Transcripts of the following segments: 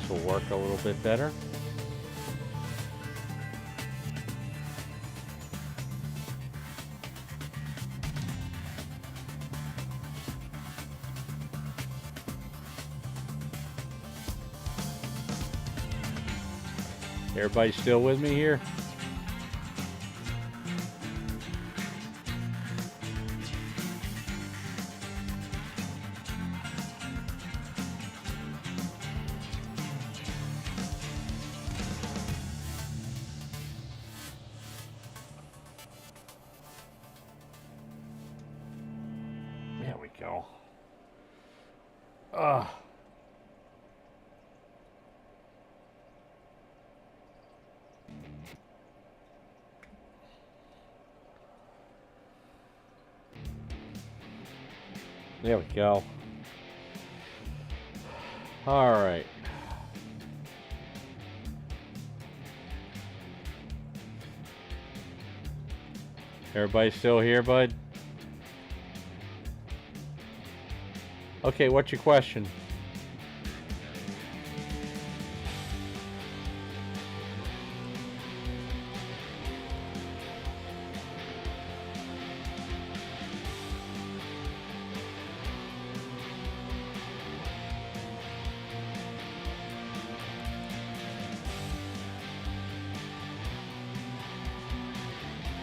will work a little bit better. Everybody still with me here? There we go. There we go. All right. Everybody still here, bud? Okay, what's your question?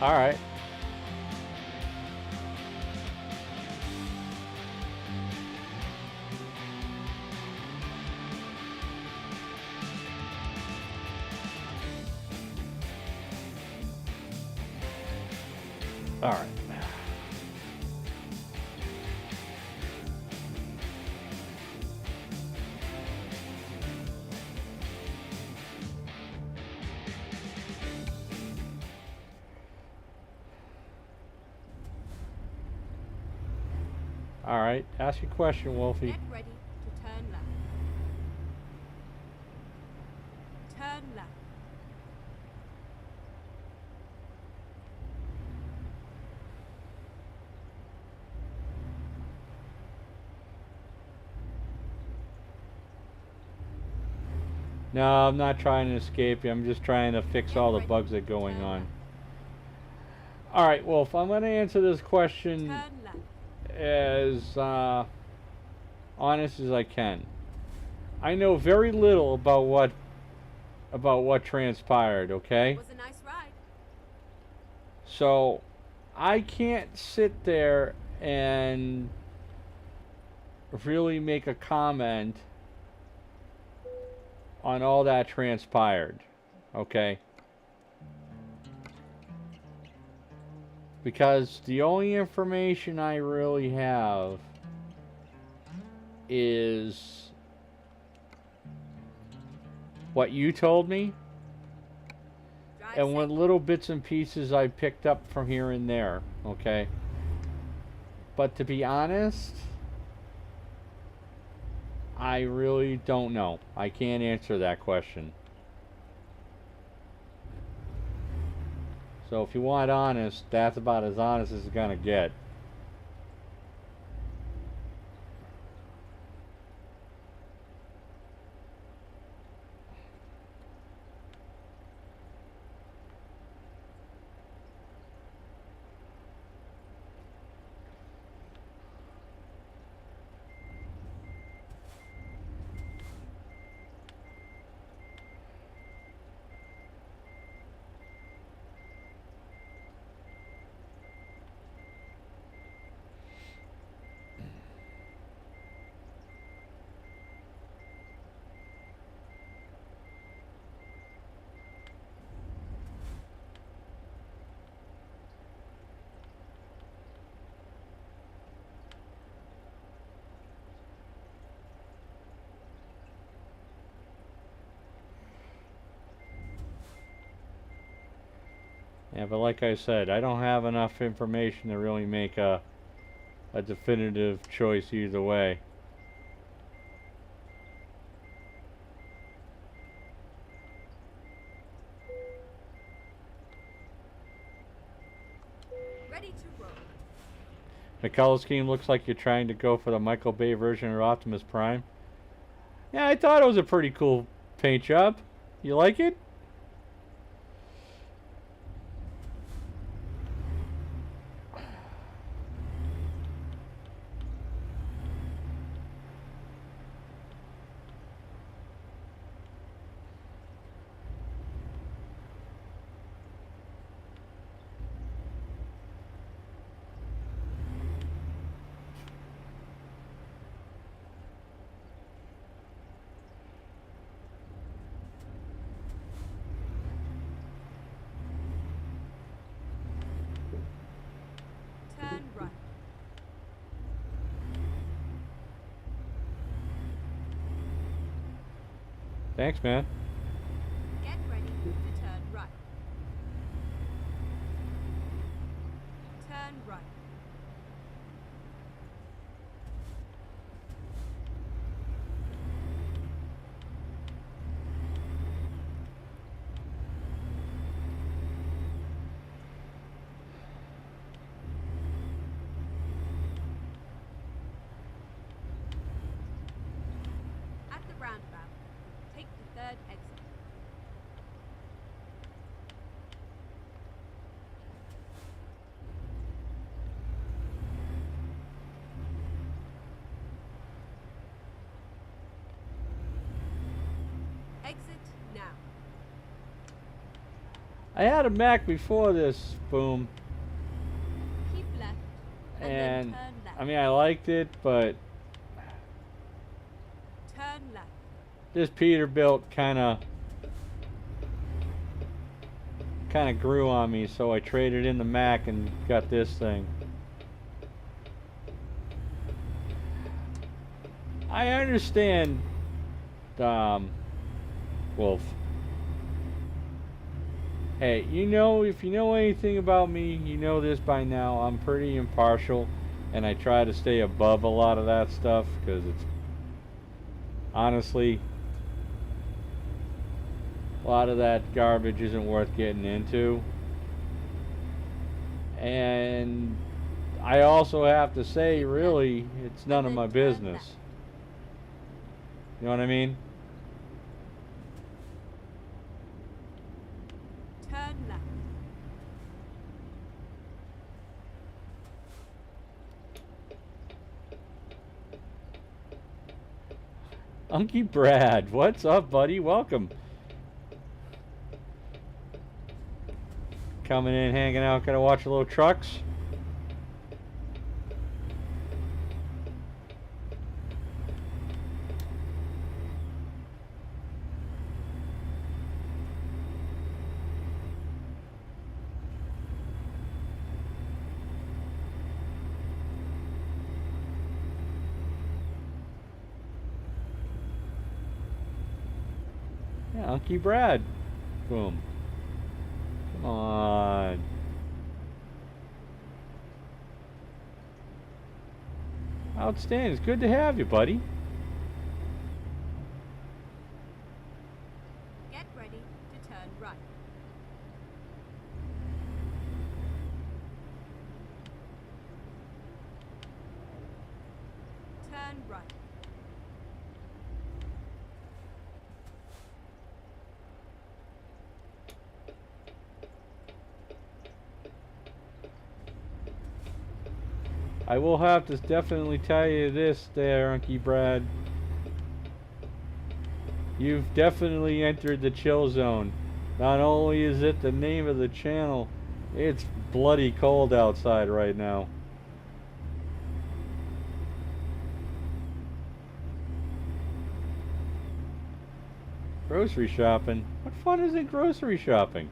All right. All right. All right. Ask your question, Wolfie. Get ready to turn left. Turn left. No, I'm not trying to escape you. I'm just trying to fix all the bugs that are going on. All right, Wolf, I'm going to answer this question as honest as I can. I know very little about what transpired, okay? It was a nice ride. So I can't sit there and really make a comment on all that transpired, okay? Because the only information I really have is what you told me and what little bits and pieces I picked up from here and there, okay? But to be honest, I really don't know. I can't answer that question. So if you want honest, that's about as honest as it's gonna get. Yeah, but like I said, I don't have enough information to really make a definitive choice either way. Ready to roll. The color scheme looks like you're trying to go for the Michael Bay version of Optimus Prime. Yeah, I thought it was a pretty cool paint job. You like it? Turn right. Thanks, man. Get ready to turn right. Turn right. At the roundabout, take the third exit. Exit now. I had a Mac before this, boom, Keep left and and then turn left. I mean I liked it, but Turn left. this Peterbilt kind of grew on me, so I traded in the Mac and got this thing. I understand, Wolf. Hey, you know, if you know anything about me, you know this by now. I'm pretty impartial, and I try to stay above a lot of that stuff, because it's honestly, a lot of that garbage isn't worth getting into. And I also have to say, really, it's none of my business. You know what I mean? Turn left. Unky Brad, what's up, buddy? Welcome. Coming in, hanging out, gonna watch a little trucks. Yeah, Unky Brad. Boom. Come on. Outstanding. It's good to have you, buddy. Get ready to turn right. Turn right. I will have to definitely tell you this there, Unky Brad. You've definitely entered the chill zone. Not only is it the name of the channel, it's bloody cold outside right now. Grocery shopping? What fun is in grocery shopping?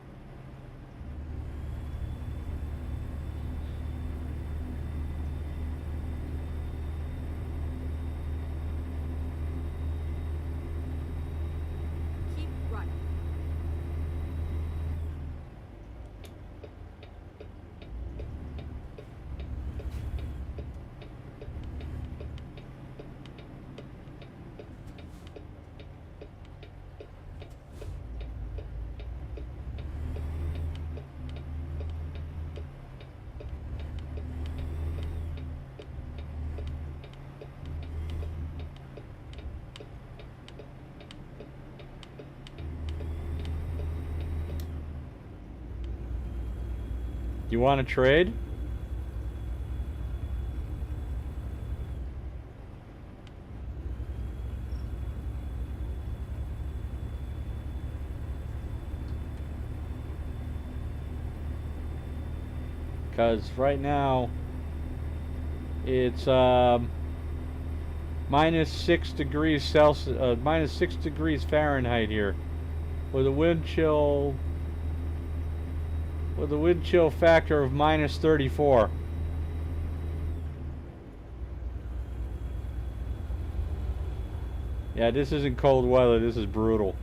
Keep right. You want to trade? Because right now it's minus 6 degrees Celsius, minus 6 degrees Fahrenheit here, with a wind chill factor of minus 34. Yeah, this isn't cold weather. This is brutal.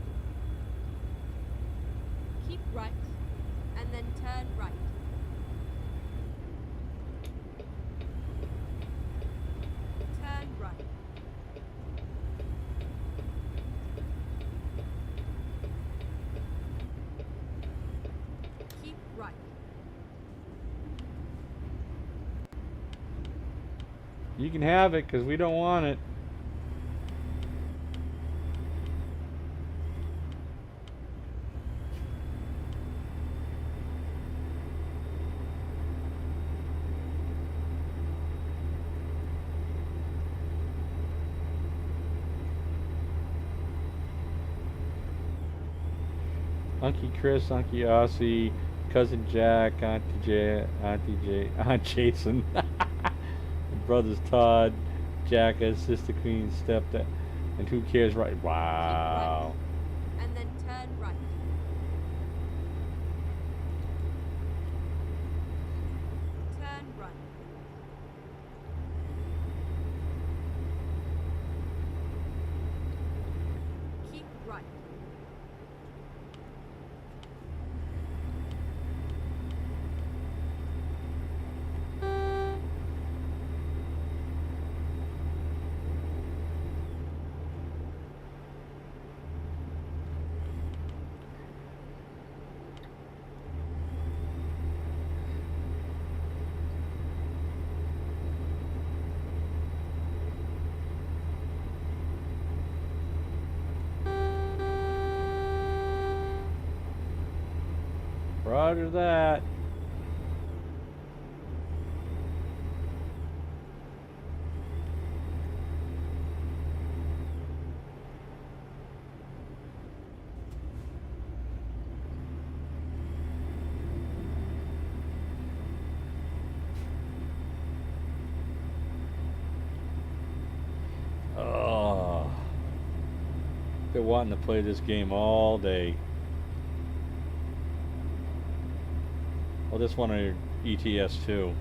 Keep right, and then turn right. Turn right. Keep right. You can have it because we don't want it. Uncle Chris, Uncle Aussie, Cousin Jack, Aunt Jason, brothers Todd, Jacka, Sister Queen, Stepdad, and who cares, right? Wow. Keep right, and then turn right. Turn right. Keep right. Roger that. Oh, been wanting to play this game all day. Well, this one on ETS too.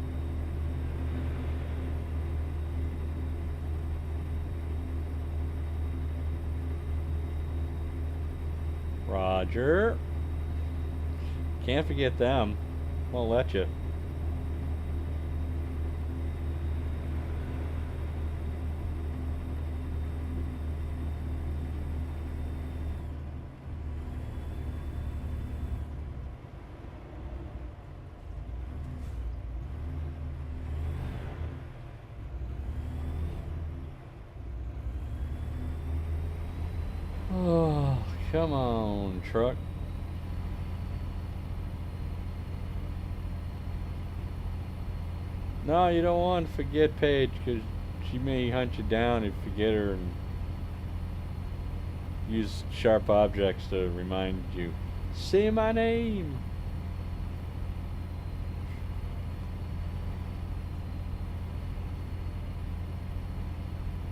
Roger. Can't forget them. Won't let you. Oh, come on, truck. No, you don't want to forget Paige because she may hunt you down if you forget her and use sharp objects to remind you. Say my name.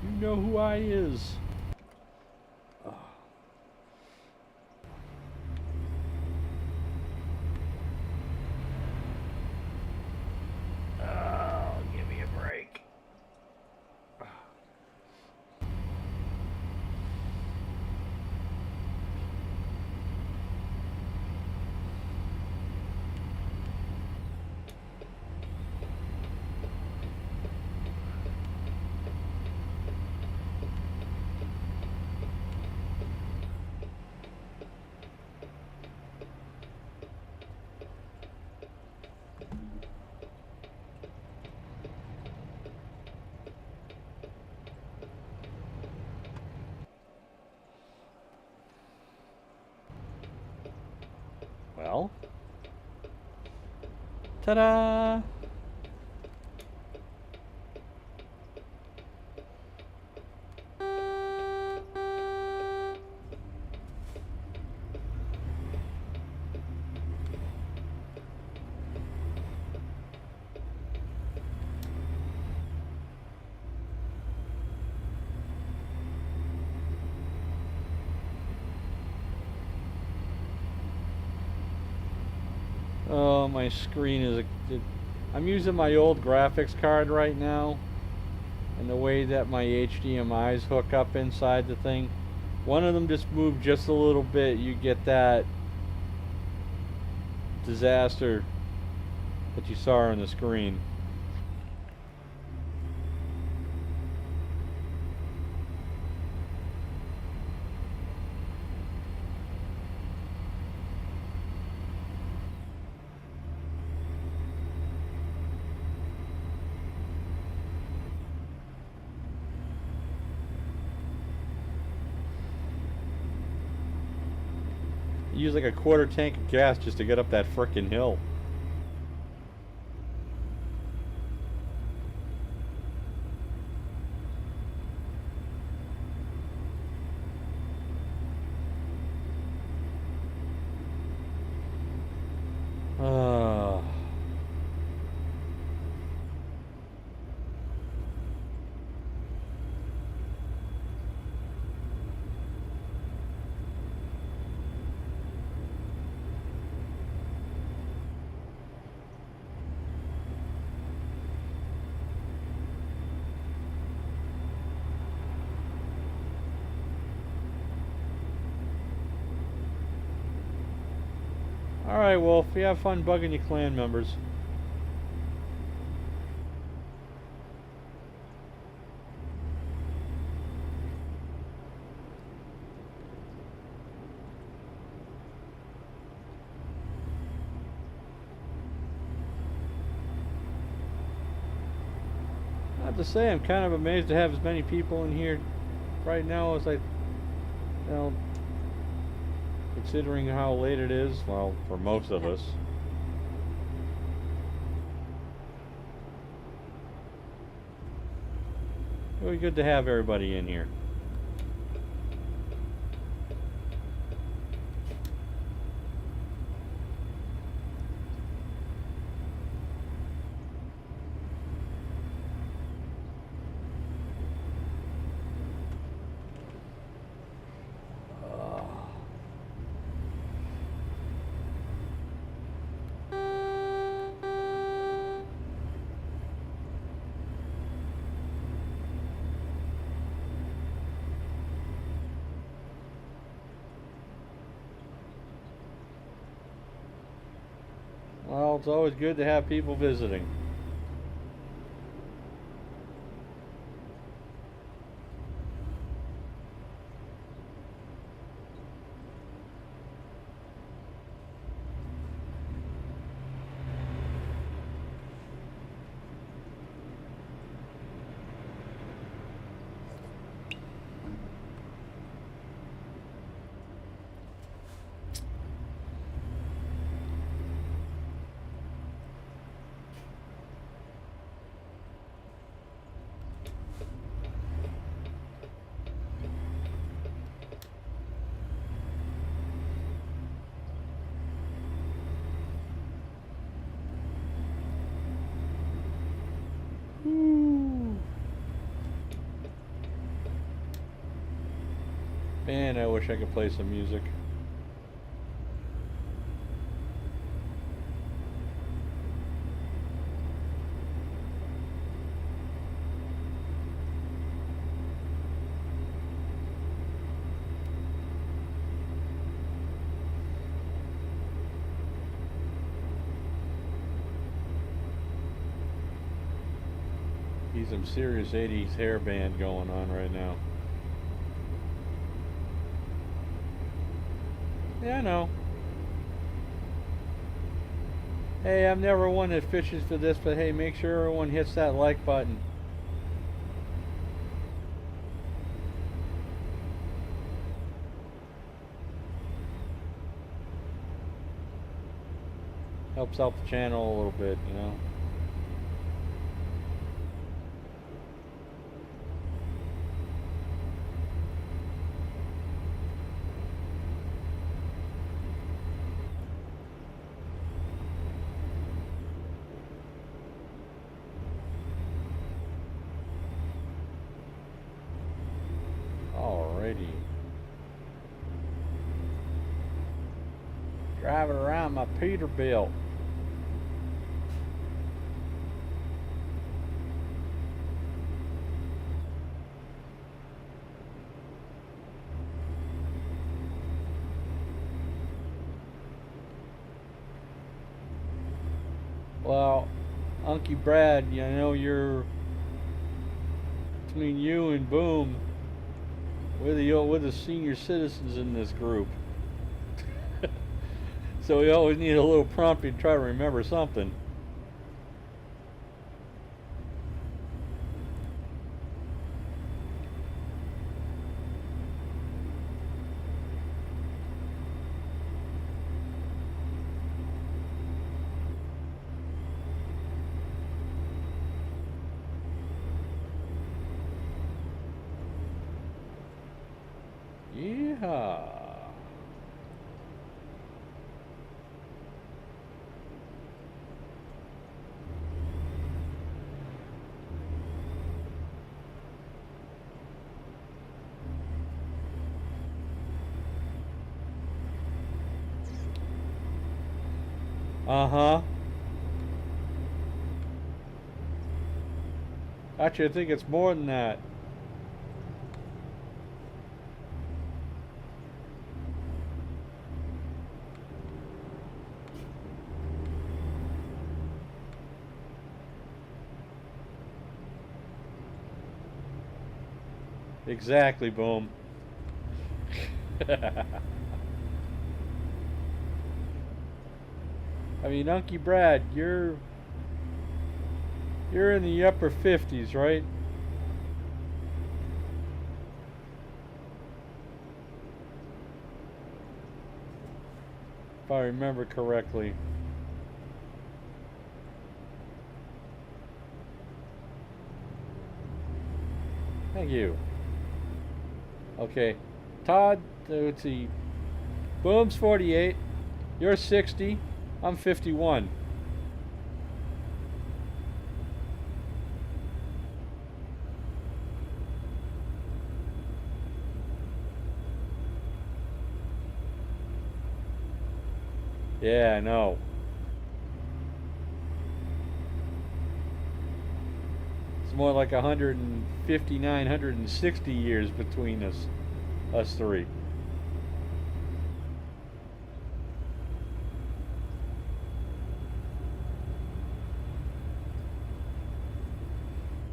You know who I is. Give me a break. Ta-da! Oh, my screen is I'm using my old graphics card right now, and the way that my HDMI's hook up inside the thing, one of them just moved just a little bit, you get that disaster that you saw on the screen. Use like a quarter tank of gas just to get up that frickin' hill. Ah. Alright, Wolf, you have fun bugging your clan members. I have to say, I'm kind of amazed to have as many people in here right now as considering how late it is, well, for most of us. Really good to have everybody in here. Well, it's always good to have people visiting. Man, I wish I could play some music. He's some serious 80s hair band going on right now. Yeah, I know. Hey, I'm never one that fishes for this, but hey, make sure everyone hits that like button. Helps out the channel a little bit, you know. Alrighty. Driving around my Peterbilt. Well, Unky Brad, I know you're between you and Boom. We're the senior citizens in this group. So we always need a little prompting to try to remember something. Yeah. Uh-huh. Actually, I think it's more than that. Exactly, Boom. I mean, Unky Brad, you're in the upper 50s, right? If I remember correctly. Thank you. Okay. Todd, let's see. Boom's 48. You're 60. I'm 51. Yeah, I know. It's more like 159, 160 years between us three.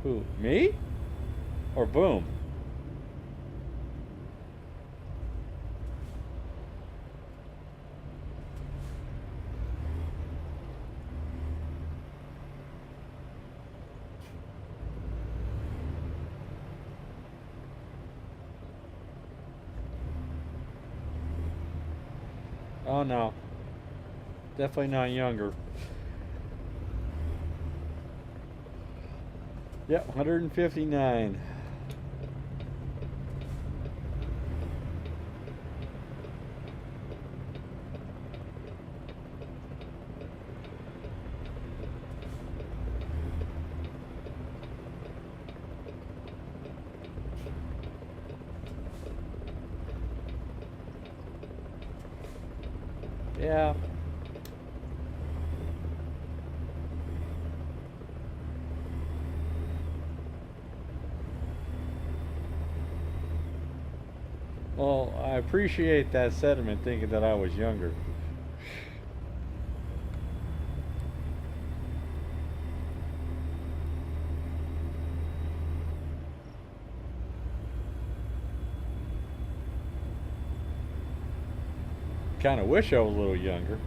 Who? Me? Or Boom? Oh no. Definitely not younger. Yep, 159. Yeah. Well, I appreciate that sentiment, thinking that I was younger. Kind of wish I was a little younger.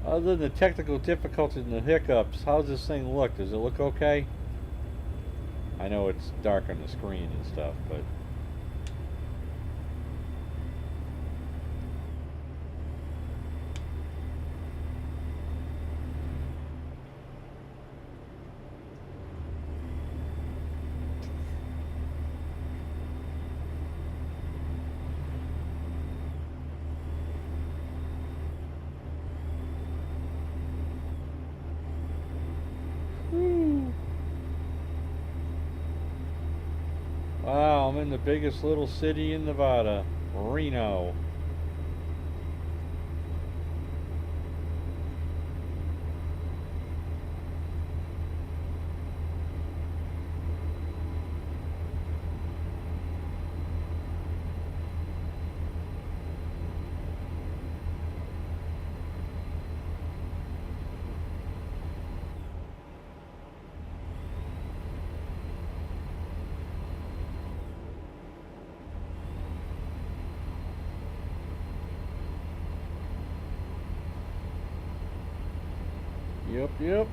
Other than the technical difficulties and the hiccups, how's this thing look? Does it look okay? I know it's dark on the screen and stuff, but wow, I'm in the biggest little city in Nevada, Reno. Yep, yep.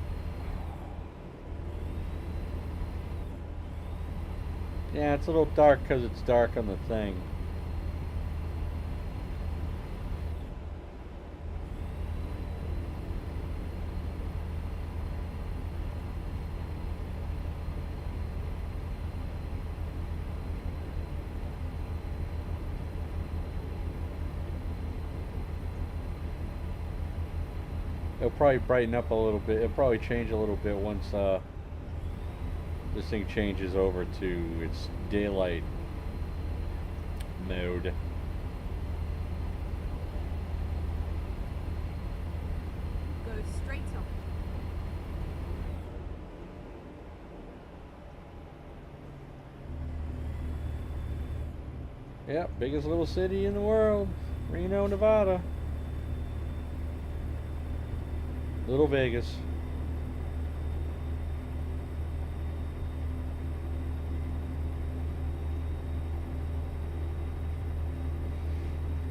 Yeah, it's a little dark because it's dark on the thing. It'll probably brighten up a little bit. It'll probably change a little bit once this thing changes over to its daylight mode. Go straight on. Yep, biggest little city in the world, Reno, Nevada. Little Vegas.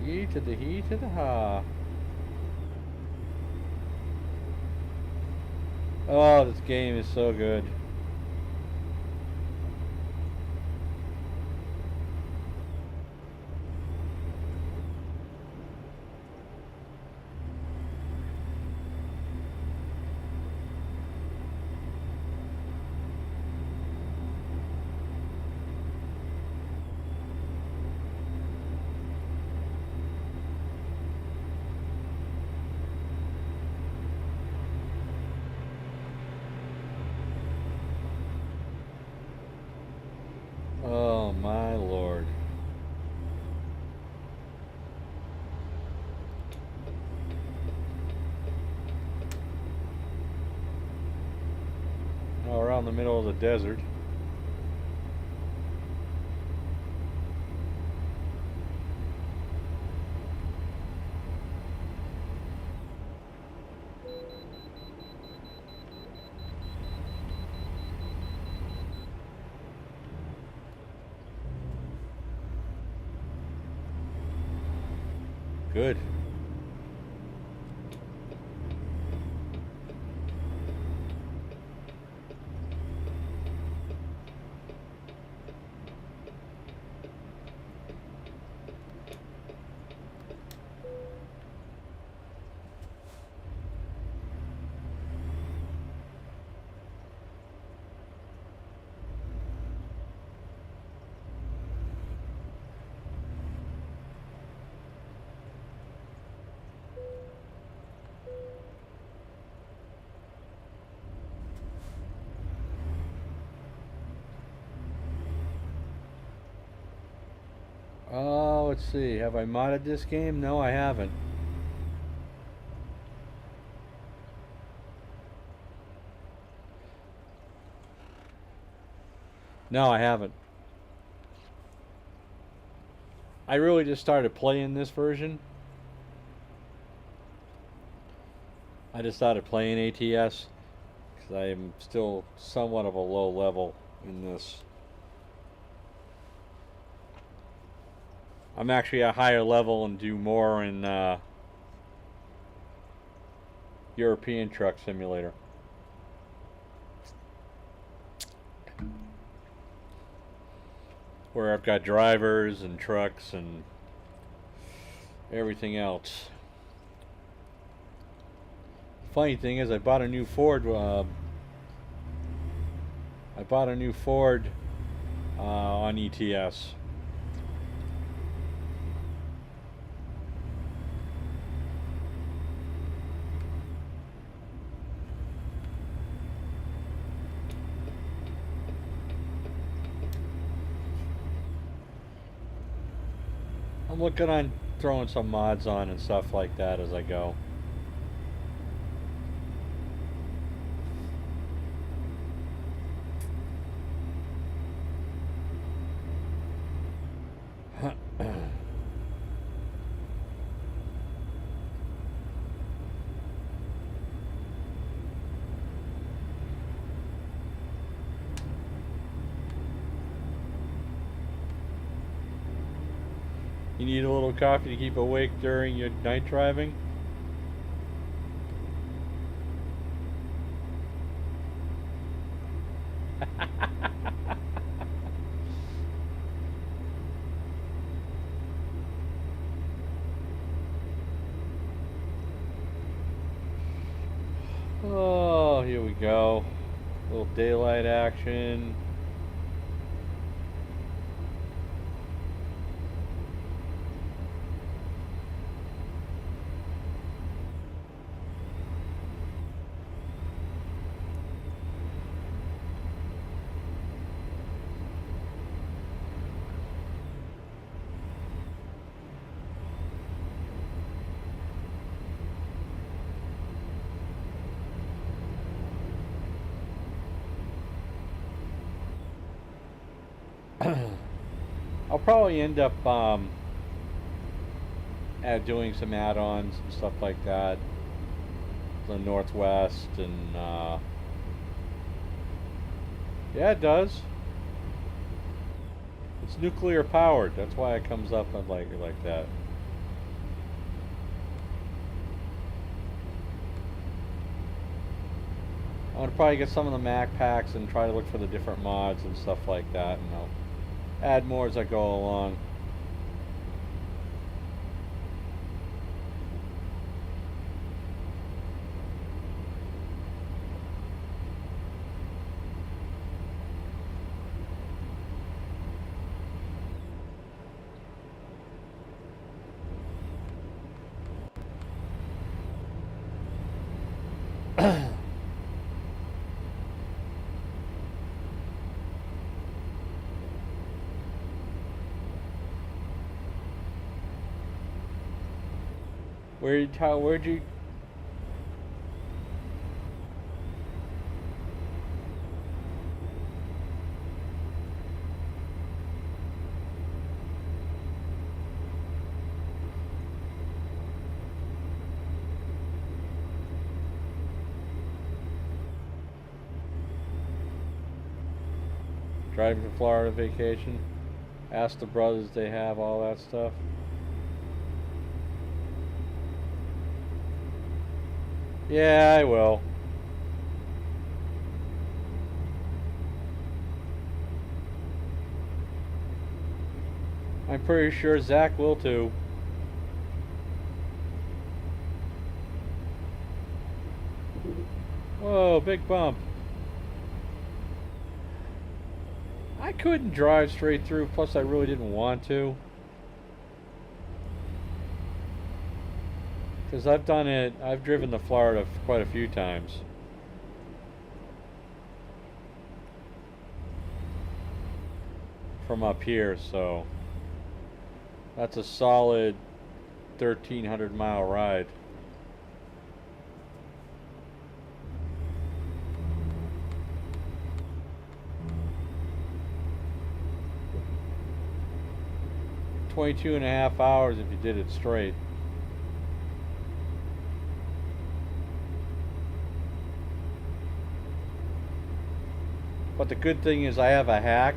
E to the he to the ha. Oh, this game is so good. Oh my lord. Oh, we're out in the middle of the desert. Good. Oh, let's see. Have I modded this game? No, I haven't. No, I haven't. I really just started playing this version. I just started playing ATS because I am still somewhat of a low level in this. I'm actually a higher level and do more in European Truck Simulator. where I've got drivers and trucks and everything else. Funny thing is, I bought a new Ford. On ETS. I'm looking on throwing some mods on and stuff like that as I go. You need a little coffee to keep awake during your night driving? Oh, here we go. A little daylight action. I'll probably end up doing some add-ons and stuff like that. The Northwest and yeah, it does. It's nuclear powered. That's why it comes up like that. I'm gonna probably get some of the Mac packs and try to look for the different mods and stuff like that, and I'll add more as I go along. Where'd you driving to Florida vacation? Ask the brothers, they have all that stuff. Yeah, I will. I'm pretty sure Zach will too. Whoa, big bump. I couldn't drive straight through, plus I really didn't want to. Because I've done it, I've driven to Florida quite a few times. From up here, so that's a solid 1,300-mile ride. $22 and a half hours if you did it straight. But the good thing is I have a hack.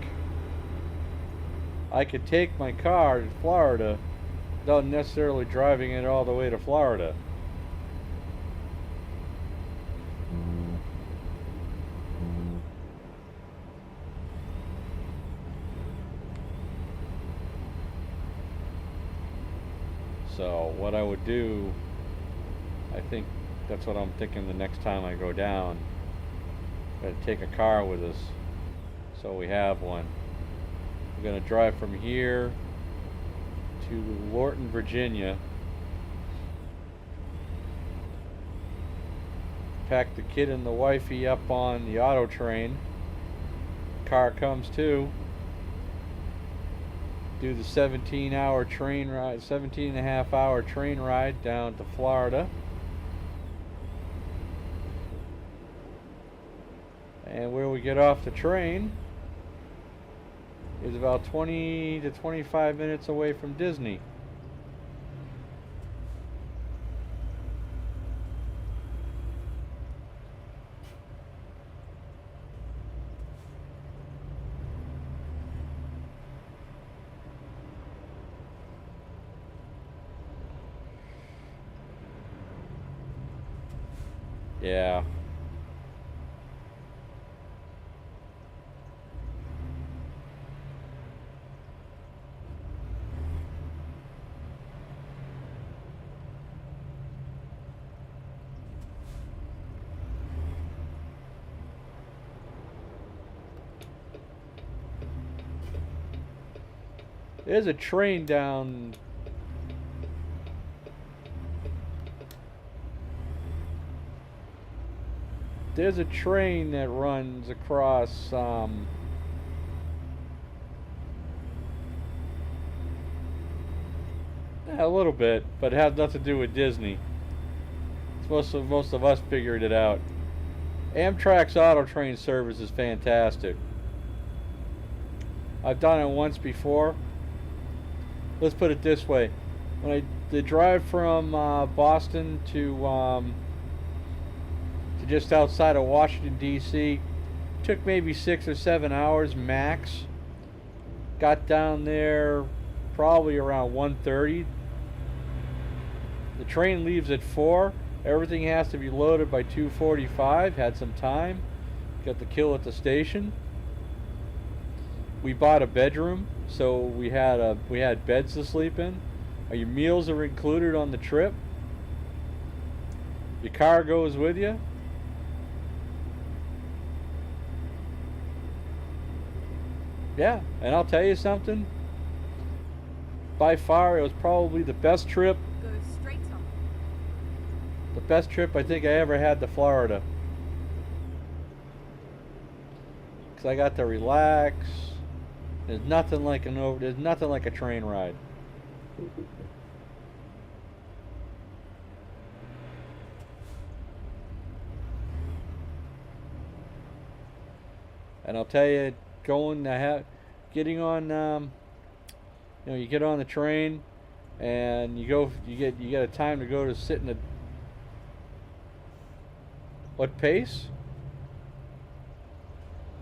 I could take my car to Florida without necessarily driving it all the way to Florida. So what I would do, I think that's what I'm thinking the next time I go down. Gotta take a car with us, so we have one. We're gonna drive from here to Lorton, Virginia. Pack the kid and the wifey up on the auto train. Car comes too. Do the 17-hour train ride, 17 and a half hour train ride down to Florida. And where we get off the train is about 20 to 25 minutes away from Disney. Yeah. There's a train down. There's a train that runs across a little bit, but it has nothing to do with Disney. It's most of us figured it out. Amtrak's auto train service is fantastic. I've done it once before. Let's put it this way: when the drive from Boston to just outside of Washington D.C. took maybe 6 or 7 hours max. Got down there probably around 1:30. The train leaves at 4. Everything has to be loaded by 2:45. Had some time. Got the kill at the station. We bought a bedroom, so we had beds to sleep in. Your meals are included on the trip. Your car goes with you. Yeah, and I'll tell you something. By far, it was probably the best trip. Go straight on. The best trip I think I ever had to Florida. Because I got to relax. There's nothing like a train ride. And I'll tell you, getting on, you get on the train, and you get a time to go to sit in what pace?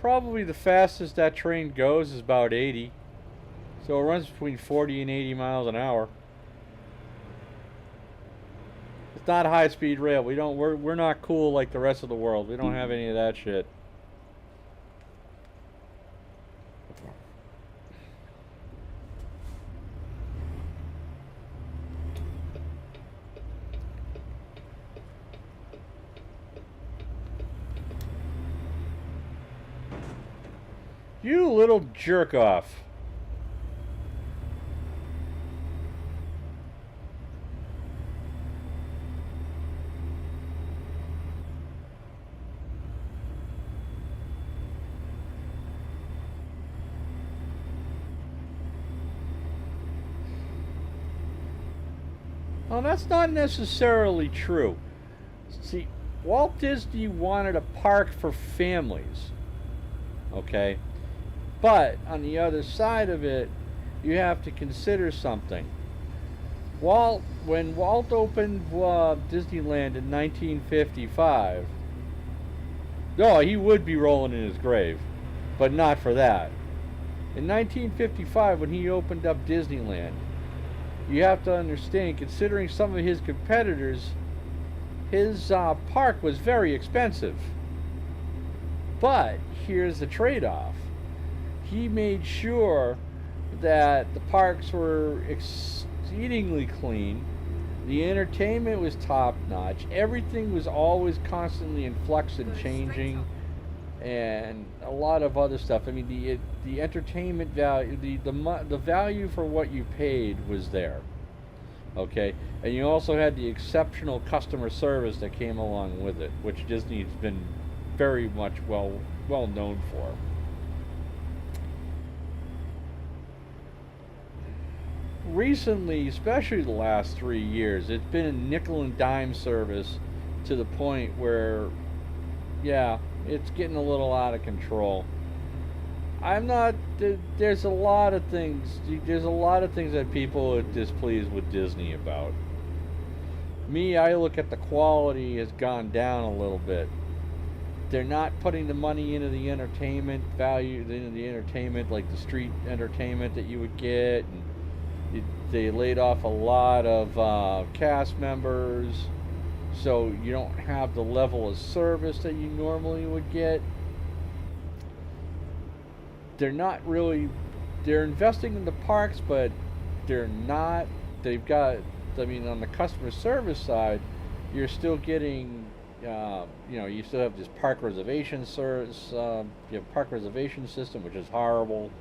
Probably the fastest that train goes is about 80. So it runs between 40 and 80 miles an hour. It's not high-speed rail. We're not cool like the rest of the world. We don't have any of that shit. You little jerk off. Well, that's not necessarily true. See, Walt Disney wanted a park for families. Okay? But on the other side of it, you have to consider something. When Walt opened Disneyland in 1955, no, he would be rolling in his grave, but not for that. In 1955, when he opened up Disneyland, you have to understand, considering some of his competitors, his park was very expensive. But here's the trade-off. He made sure that the parks were exceedingly clean. The entertainment was top notch. Everything was always constantly in flux and Go straight changing, on. and a lot of other stuff. I mean, the entertainment value, the value for what you paid was there. Okay, and you also had the exceptional customer service that came along with it, which Disney's been very much well known for. Recently, especially the last 3 years, it's been a nickel and dime service to the point where, yeah, it's getting a little out of control. I'm not. There's a lot of things. There's a lot of things that people are displeased with Disney about. Me, I look at the quality has gone down a little bit. They're not putting the money into the entertainment value, into the entertainment like the street entertainment that you would get, and they laid off a lot of cast members, so you don't have the level of service that you normally would get. They're not really. They're investing in the parks, but they're not. They've got. I mean, on the customer service side, you're still getting. You still have this park reservation service. You have park reservation system, which is horrible.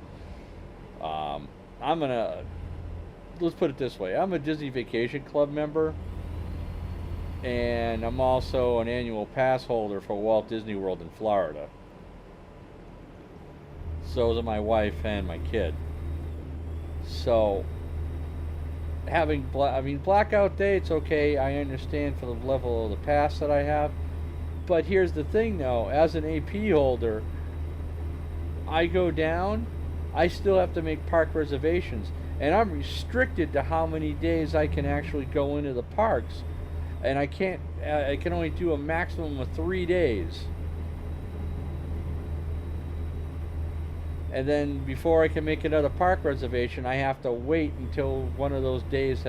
I'm gonna. Let's put it this way. I'm a Disney Vacation Club member, and I'm also an annual pass holder for Walt Disney World in Florida. So is my wife and my kid. So blackout dates, okay, I understand for the level of the pass that I have. But here's the thing though, as an AP holder, I go down, I still have to make park reservations, and I'm restricted to how many days I can actually go into the parks, and I can only do a maximum of 3 days. And then before I can make another park reservation, I have to wait until one of those days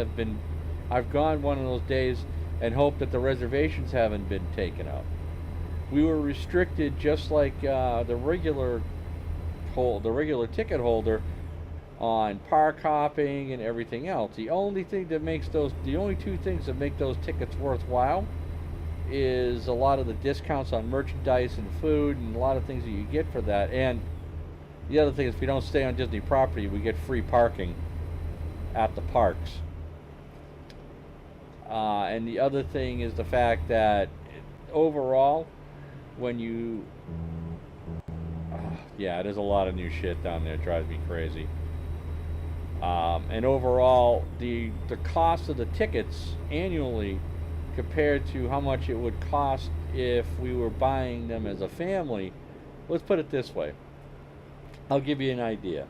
I've gone one of those days and hope that the reservations haven't been taken up. We were restricted just like the regular ticket holder on park hopping and everything else. The only two things that make those tickets worthwhile is a lot of the discounts on merchandise and food and a lot of things that you get for that. And the other thing is, if we don't stay on Disney property, we get free parking at the parks. And the other thing is the fact that overall, when you... yeah, there's a lot of new shit down there. It drives me crazy. And overall, the cost of the tickets annually compared to how much it would cost if we were buying them as a family, let's put it this way. I'll give you an idea.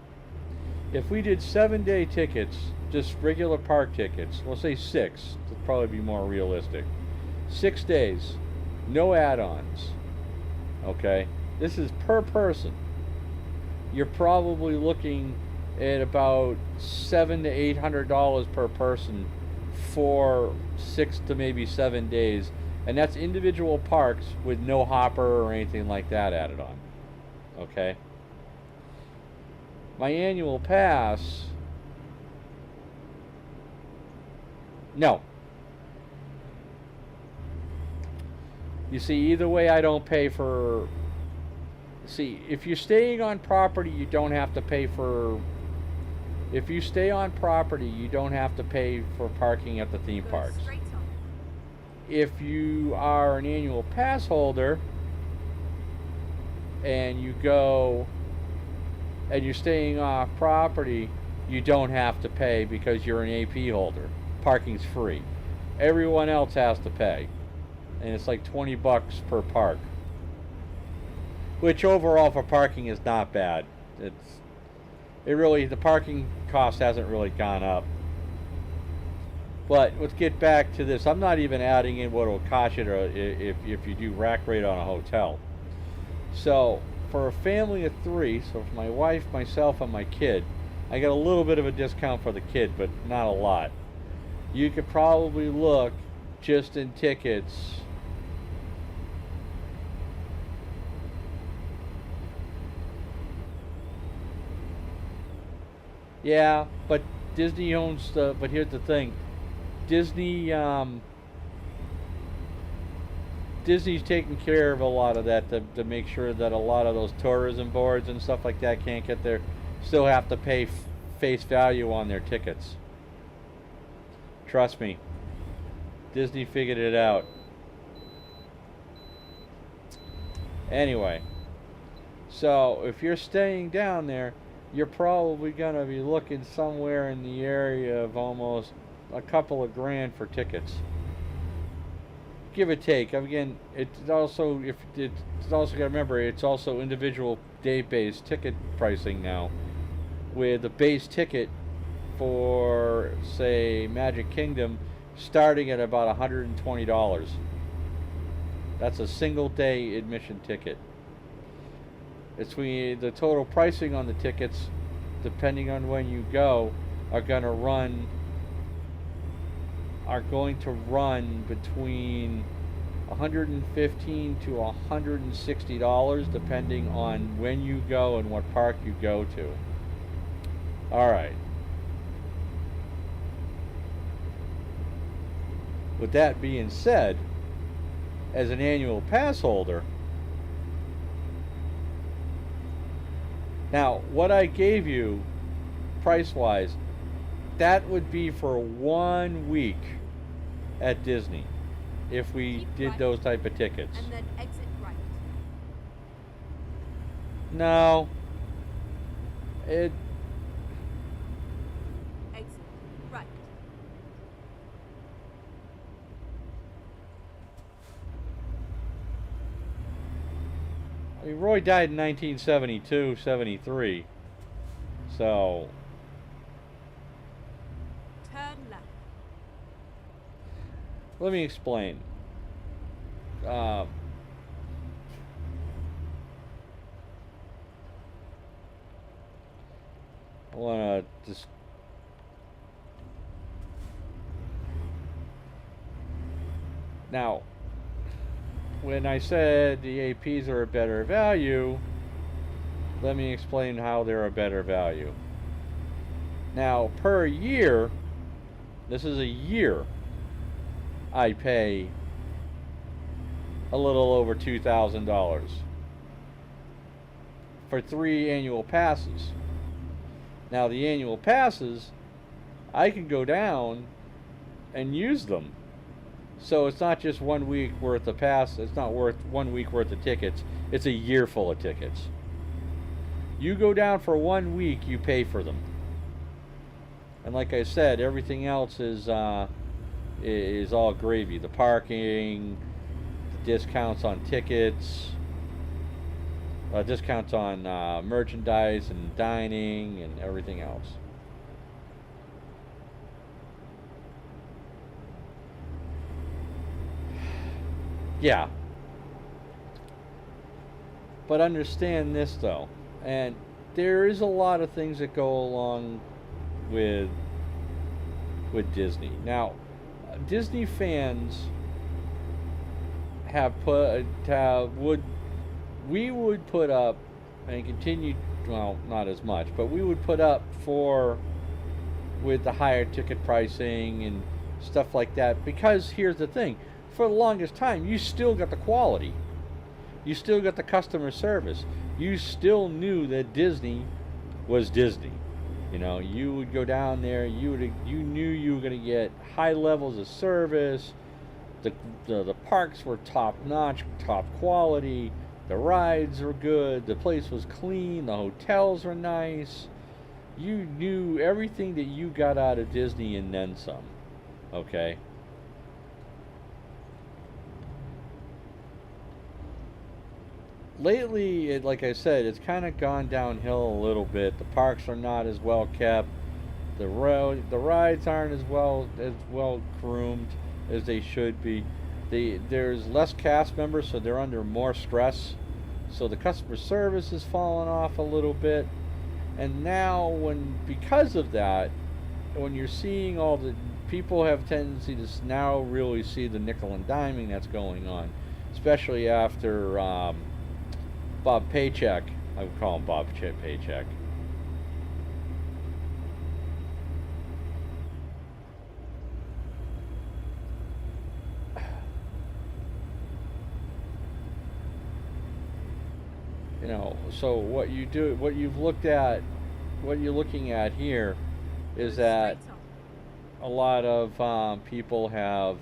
If we did 7-day tickets, just regular park tickets, we'll say 6, to probably be more realistic. 6 days, no add-ons. Okay? This is per person. You're probably looking at about $700 to $800 per person for 6 to maybe 7 days, and that's individual parks with no hopper or anything like that added on. Okay? My annual pass, no. You see, either way I don't pay for... See, if you're staying on property, you don't have to pay for... If you stay on property, you don't have to pay for parking at the theme Go parks. straight on. If you are an annual pass holder and you go and you're staying off property, you don't have to pay because you're an AP holder. Parking's free. Everyone else has to pay, and it's like $20 per park, which overall for parking is not bad. The parking cost hasn't really gone up. But let's get back to this. I'm not even adding in what it'll cost you if you do rack rate on a hotel. So for a family of 3, so for my wife, myself, and my kid, I got a little bit of a discount for the kid, but not a lot. You could probably look just in tickets. Yeah, but Disney owns the. But here's the thing, Disney. Disney's taking care of a lot of that to make sure that a lot of those tourism boards and stuff like that can't get their. Still have to pay face value on their tickets. Trust me. Disney figured it out. Anyway, so if you're staying down there, you're probably going to be looking somewhere in the area of almost a couple of grand for tickets. Give or take. Again, it's also got to remember it's also individual day-based ticket pricing now, with the base ticket for say Magic Kingdom starting at about $120. That's a single day admission ticket. The total pricing on the tickets, depending on when you go, are going to run between $115 to $160 depending on when you go and what park you go to. Alright. With that being said, as an annual pass holder, now what I gave you price wise, that would be for 1 week at Disney if we Keep did right, those type of tickets. and then exit right. No. It Exit right. I mean, Roy died in 1972, 73. So, Turn left. let me explain. I want to just now, when I said the APs are a better value, let me explain how they're a better value. Now, per year, this is a year, I pay a little over $2,000 for 3 annual passes. Now, the annual passes, I can go down and use them. So it's not just 1 week worth of pass. It's not worth 1 week worth of tickets. It's a year full of tickets. You go down for 1 week, you pay for them. And like I said, everything else is all gravy. The parking, the discounts on tickets, discounts on merchandise and dining and everything else. Yeah. But understand this though, and there is a lot of things that go along with Disney. Now, Disney fans we would put up and continue, well, not as much, but we would put up with the higher ticket pricing and stuff like that, because here's the thing, for the longest time you still got the quality, you still got the customer service, you still knew that Disney was Disney. You know, you would go down there, you knew you were going to get high levels of service. The parks were top notch, top quality. The rides were good. The place was clean. The hotels were nice. You knew everything that you got out of Disney and then some. Okay? Lately, like I said, it's kind of gone downhill a little bit. The parks are not as well kept. The rides aren't as well groomed as they should be. There's less cast members, so they're under more stress. So the customer service is falling off a little bit. And now, because of that, when you're seeing all the people have tendency to now really see the nickel and diming that's going on, especially after Bob Paycheck. I would call him Bob Paycheck. You know, so what you do, what you've looked at, what you're looking at here is Go that straight on. a lot of people have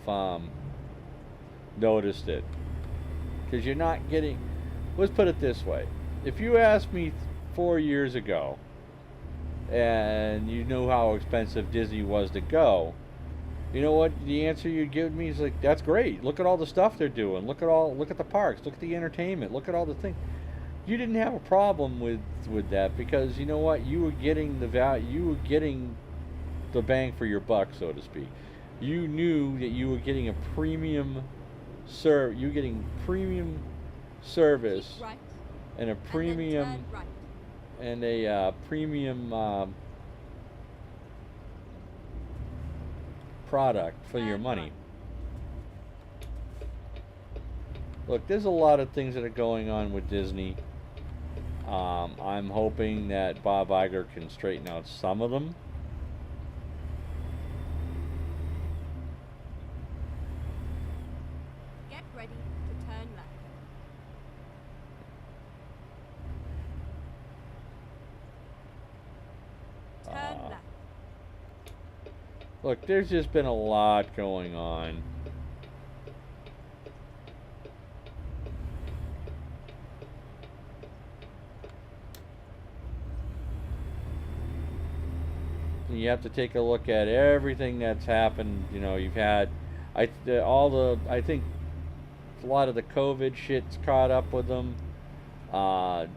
noticed it because you're not getting. Let's put it this way: if you asked me 4 years ago, and you knew how expensive Disney was to go, you know what the answer you'd give me is like, that's great. Look at all the stuff they're doing. Look at the parks. Look at the entertainment. Look at all the things. You didn't have a problem with that because you know what? You were getting the value. You were getting the bang for your buck, so to speak. You knew that you were getting a premium you were getting premium Keep service right, and a and then premium turn right. premium product for your Turn money. right. Look, there's a lot of things that are going on with Disney. I'm hoping that Bob Iger can straighten out some of them. Get ready to turn left. Turn Uh, left. Look, there's just been a lot going on. You have to take a look at everything that's happened. You know, you've had, I think a lot of the COVID shit's caught up with them. Uh,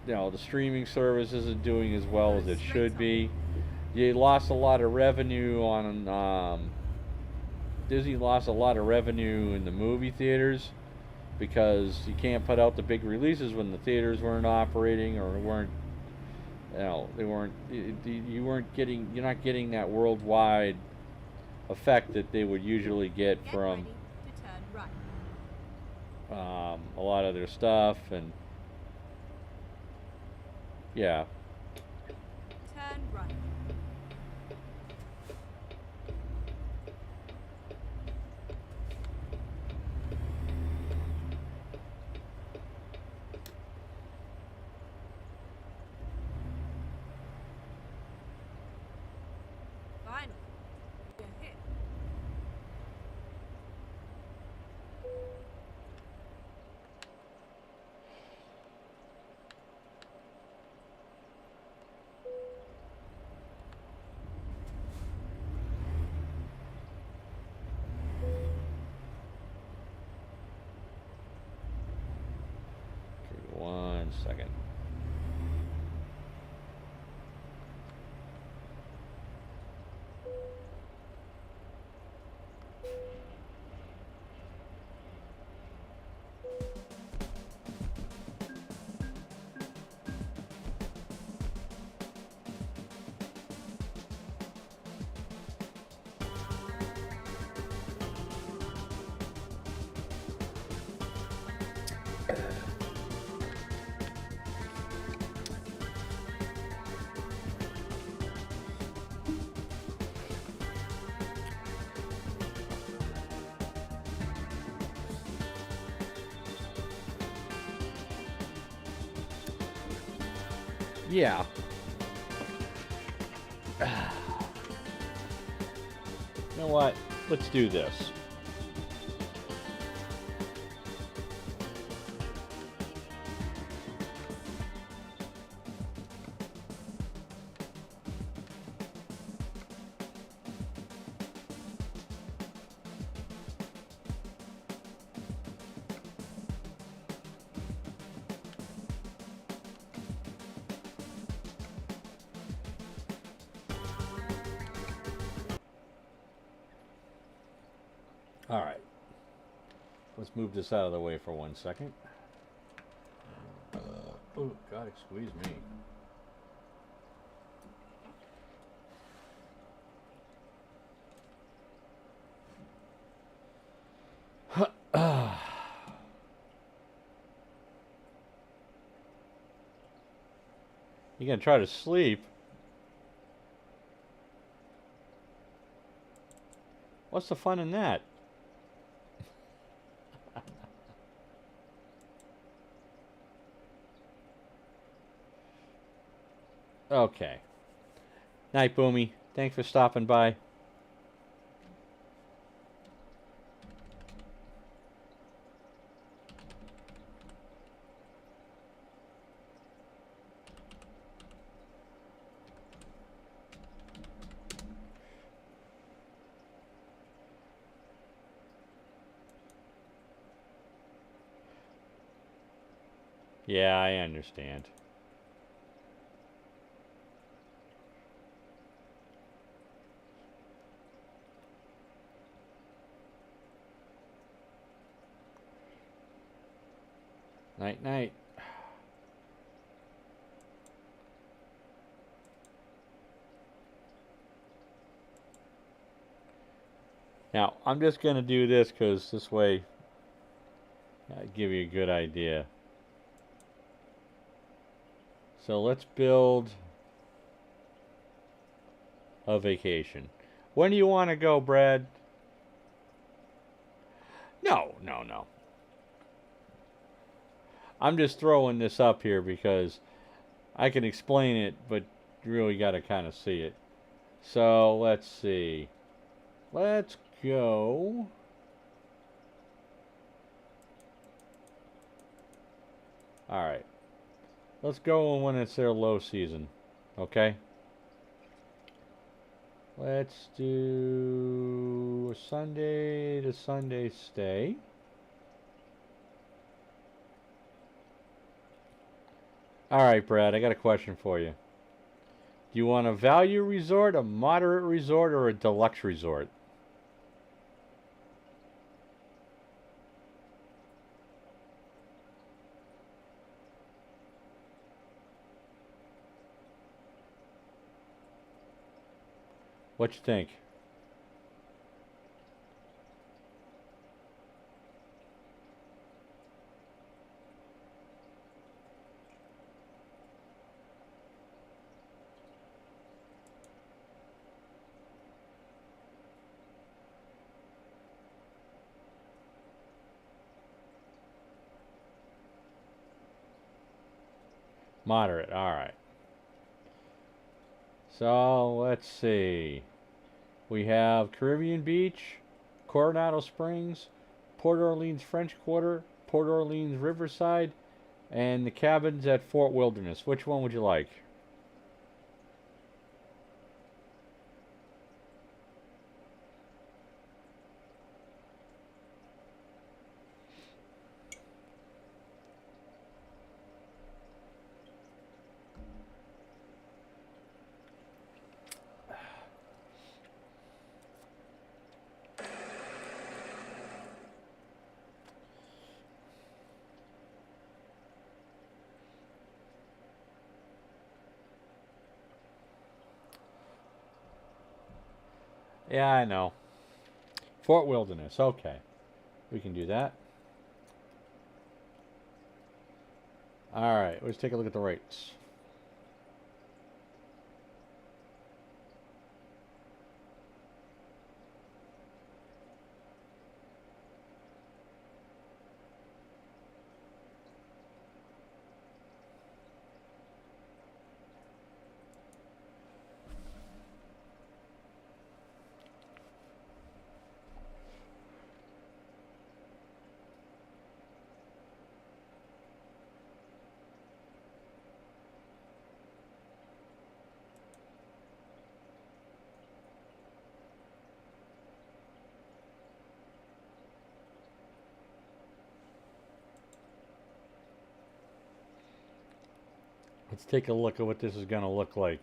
you know, the streaming service isn't doing as well Go as it straight should on. be. You lost a lot of revenue on Disney lost a lot of revenue in the movie theaters because you can't put out the big releases when the theaters weren't operating or weren't, you know, they weren't, you weren't getting, you're not getting that worldwide effect that they would usually get Get from ready to turn right. a lot of their stuff. And yeah, Turn right. Finally. You're hit. okay, 1 second. Yeah. You know what? Let's do this. All right. Let's move this out of the way for 1 second. Oh, God, excuse me. You gonna try to sleep? What's the fun in that? Okay. Night, Boomy. Thanks for stopping by. Yeah, I understand. Night, night. Now, I'm just going to do this because this way I'll give you a good idea. So let's build a vacation. When do you want to go, Brad? No, no, no. I'm just throwing this up here because I can explain it, but you really got to kind of see it. So let's see. Let's go. Alright. Let's go when it's their low season. Okay? Let's do Sunday to Sunday stay. Alright, Brad, I got a question for you. Do you want a value resort, a moderate resort, or a deluxe resort? What you think? Moderate, alright. So, let's see. We have Caribbean Beach, Coronado Springs, Port Orleans French Quarter, Port Orleans Riverside, and the cabins at Fort Wilderness. Which one would you like? Yeah, I know. Fort Wilderness, okay. We can do that. Alright, let's take a look at the rates. Let's take a look at what this is going to look like.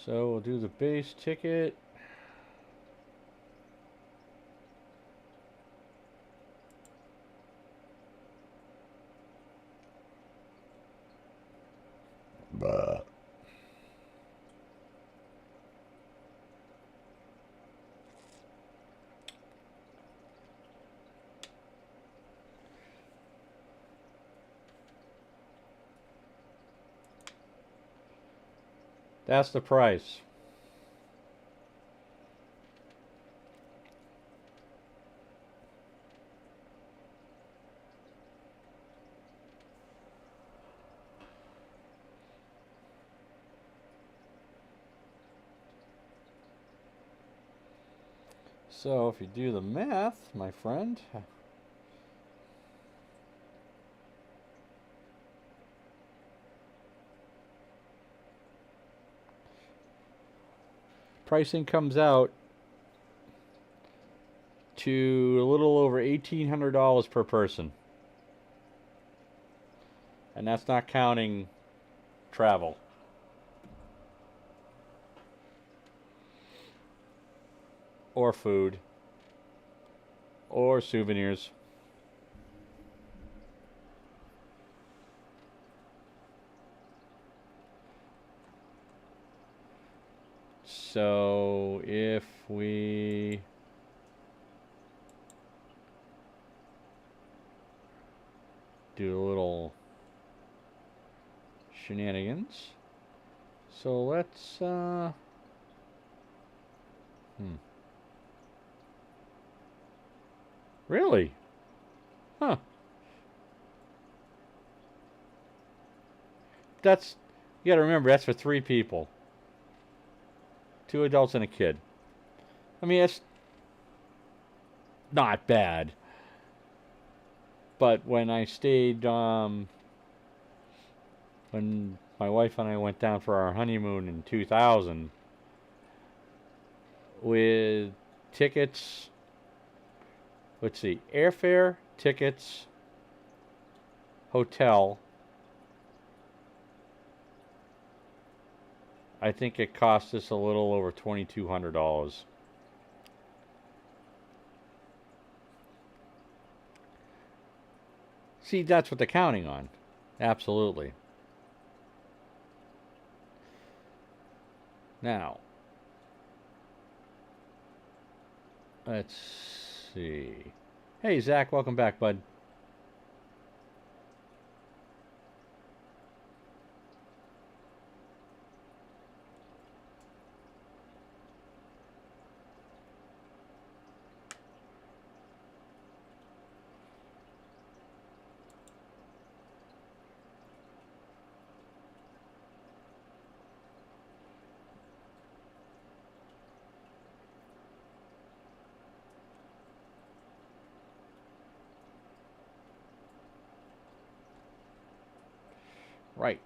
So we'll do the base ticket. That's the price. So if you do the math, my friend, pricing comes out to a little over $1,800 per person. And that's not counting travel. Or food. Or souvenirs. So if we do a little shenanigans. So let's Really? Huh. That's, you gotta remember, that's for 3 people. 2 adults and a kid. I mean, it's not bad. But when I stayed, when my wife and I went down for our honeymoon in 2000, with tickets, let's see, airfare, tickets, hotel, I think it cost us a little over $2,200. See, that's what they're counting on. Absolutely. Now, let's see. Hey, Zach, welcome back, bud. Right.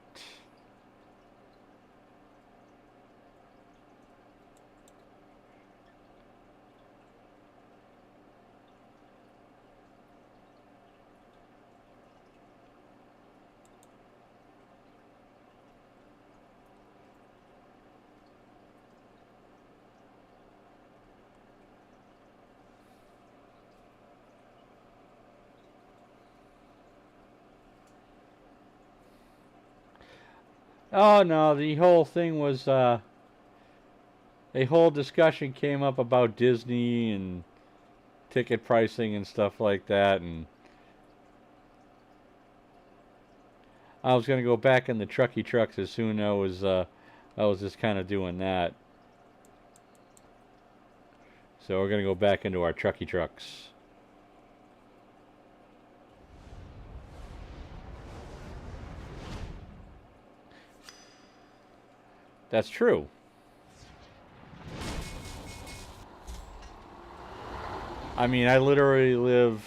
Oh no, the whole thing was a whole discussion came up about Disney and ticket pricing and stuff like that, and I was gonna go back in the trucky trucks as soon as I was just kind of doing that. So we're gonna go back into our trucky trucks. That's true. I mean, I literally live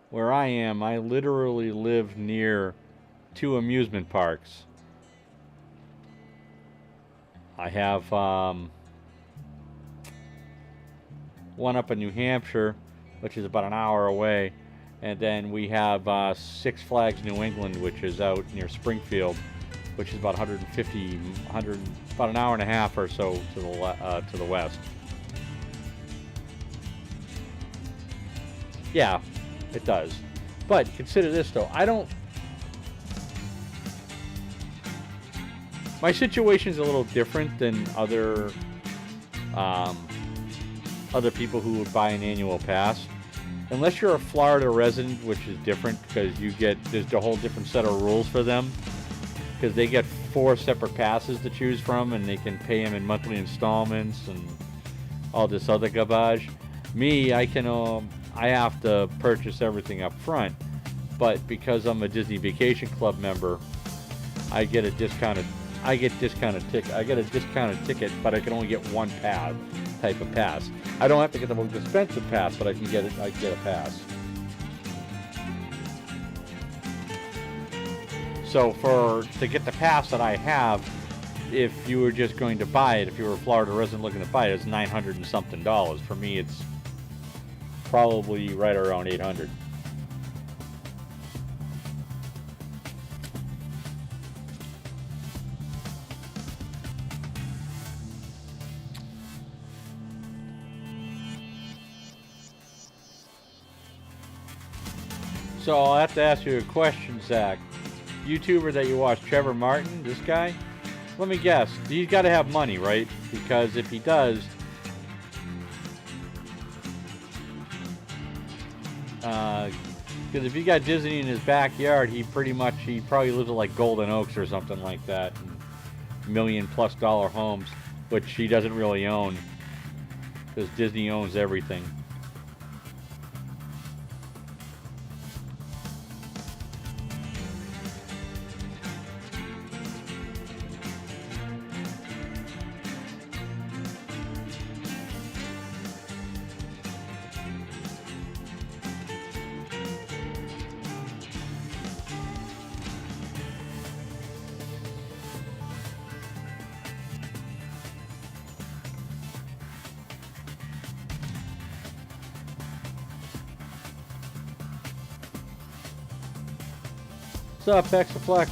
where I am. I literally live near 2 amusement parks. I have one up in New Hampshire, which is about an hour away, and then we have Six Flags New England, which is out near Springfield, which is about 150, about an hour and a half or so to the west. Yeah, it does. But consider this though, my situation's a little different than other people who would buy an annual pass. Unless you're a Florida resident, which is different because there's a whole different set of rules for them. Because they get 4 separate passes to choose from, and they can pay them in monthly installments and all this other garbage. Me, I have to purchase everything up front, but because I'm a Disney Vacation Club member, I get a discounted ticket, but I can only get 1 pass. type of pass. I don't have to get the most expensive pass, but I can get it. I can get a pass. So to get the pass that I have, if you were just going to buy it, if you were a Florida resident looking to buy it, it's $900 and something. For me, it's probably right around 800. So I'll have to ask you a question, Zach. YouTuber that you watch, Trevor Martin, this guy? Let me guess. He's got to have money, right? Because if he does, because if he got Disney in his backyard, he probably lives at like Golden Oaks or something like that, $1 million+ homes, which he doesn't really own, because Disney owns everything. What's up, Exaflex?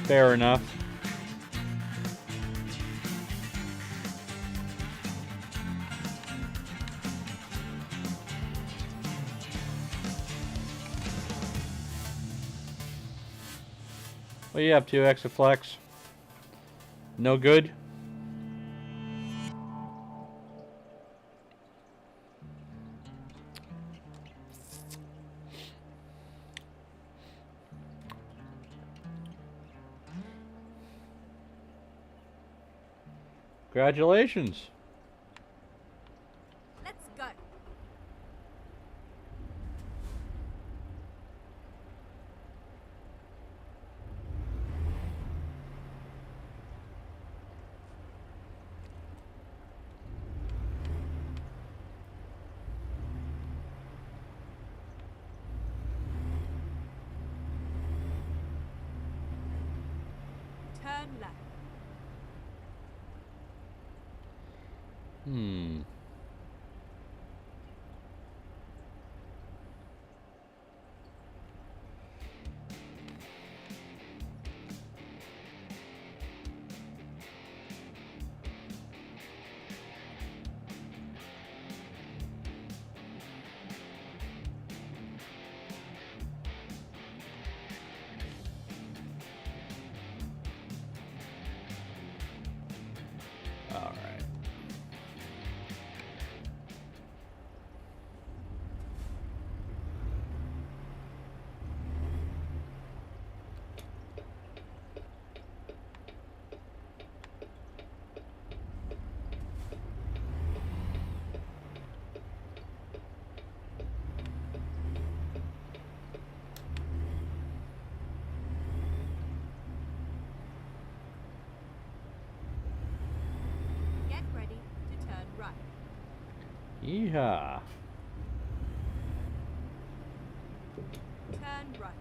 Fair enough. What are you up to, Exaflex? No good? Congratulations. Let's go. Turn left. All right. Get ready to turn right. Yeehaw. Turn right.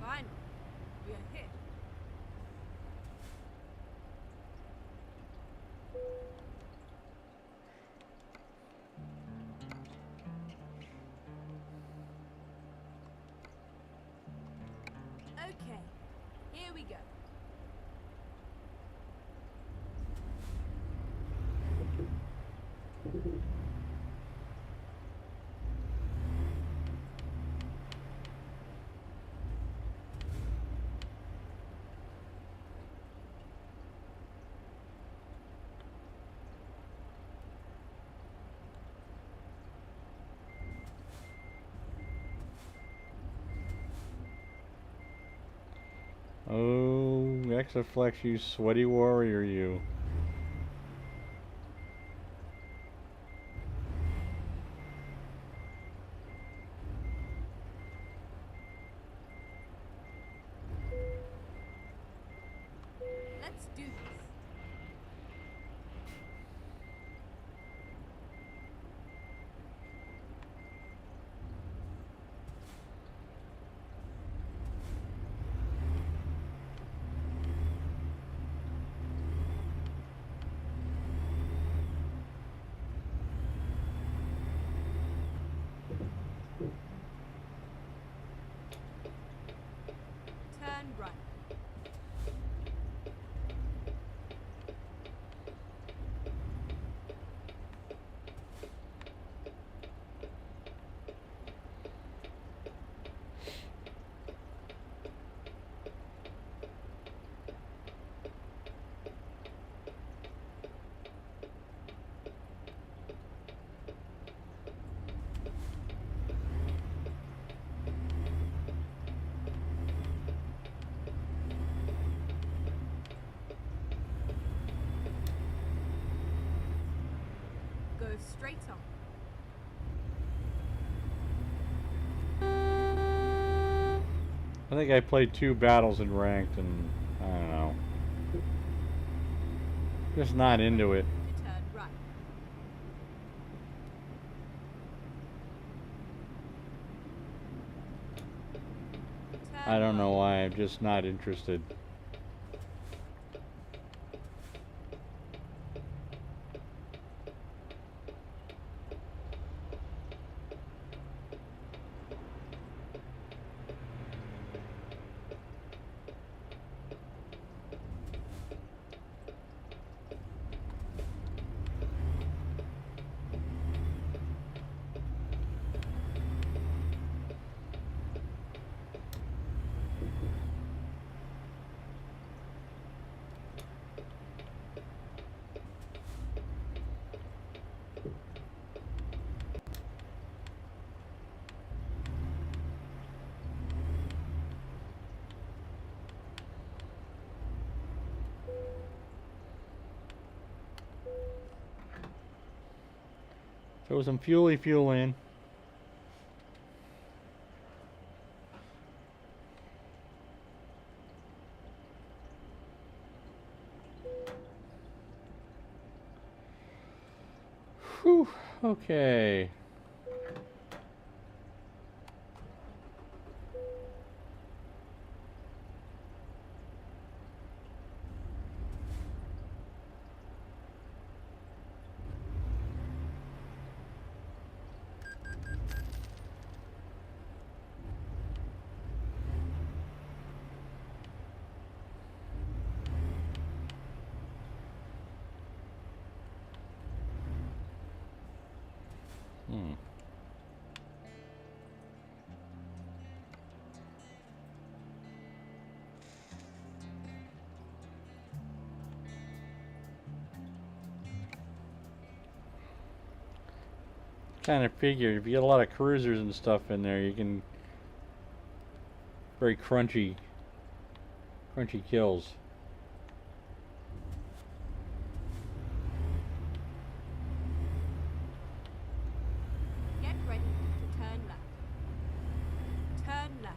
Finally, we are here. Okay, here we go. Oh, Exaflex, you sweaty warrior, you. Let's do this. Turn right. Go straight on. I think I played 2 battles in ranked, and I don't know. Just not into it. Turn right. I don't know why. I'm just not interested. Throw some fuel in. Whew, okay. Kind of figured if you get a lot of cruisers and stuff in there, you can very crunchy kills. Get ready to turn left. Turn left.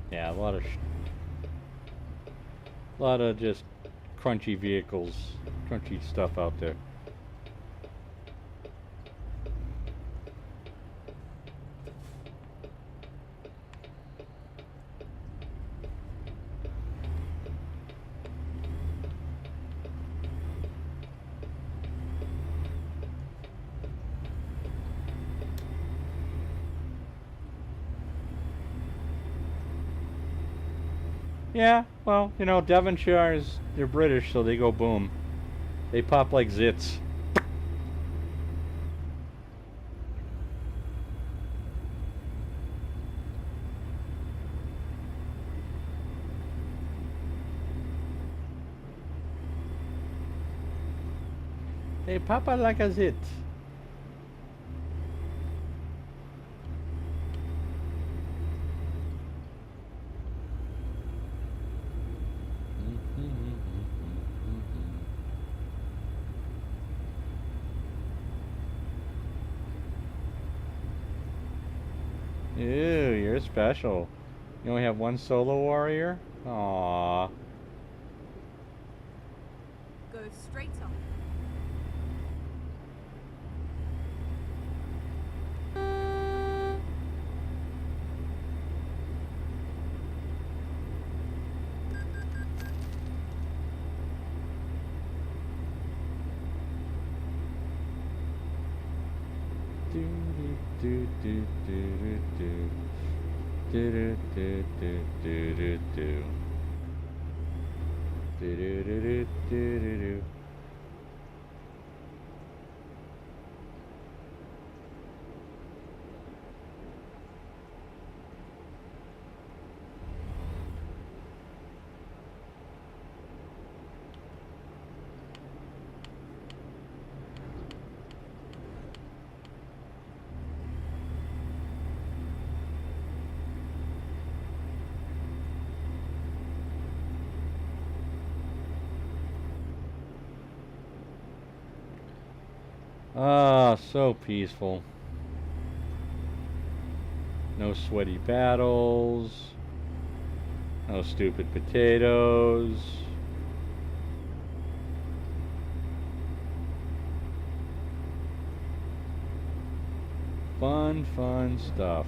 Yeah, a lot of just crunchy vehicles, crunchy stuff out there. Yeah, well, you know, Devonshire's, they're British, so they go boom. They pop like zits. They pop like a zit. Ew, you're special. You only have one solo warrior? Aww. Go straight on. Do do do do do do do do do do do do do do do do do. Ah, so peaceful. No sweaty battles. No stupid potatoes. Fun, fun stuff.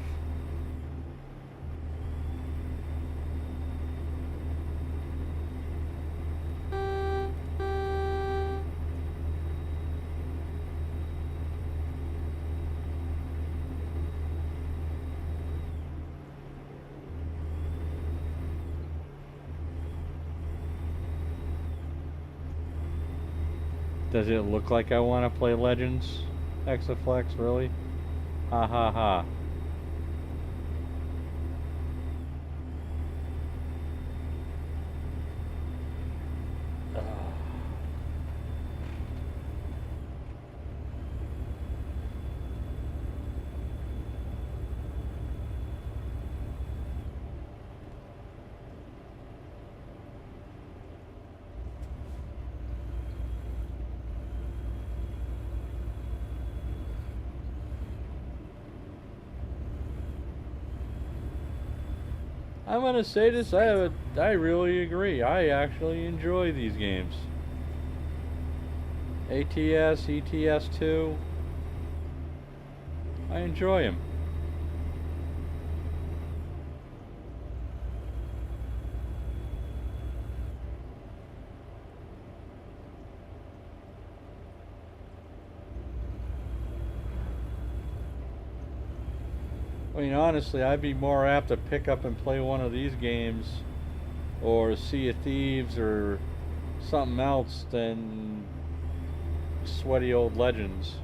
Does it look like I want to play Legends? Exaflex, really? Ha ha ha. I'm gonna say this, I really agree. I actually enjoy these games. ATS, ETS2. I enjoy them. I mean, honestly, I'd be more apt to pick up and play one of these games, or Sea of Thieves, or something else than sweaty old Legends.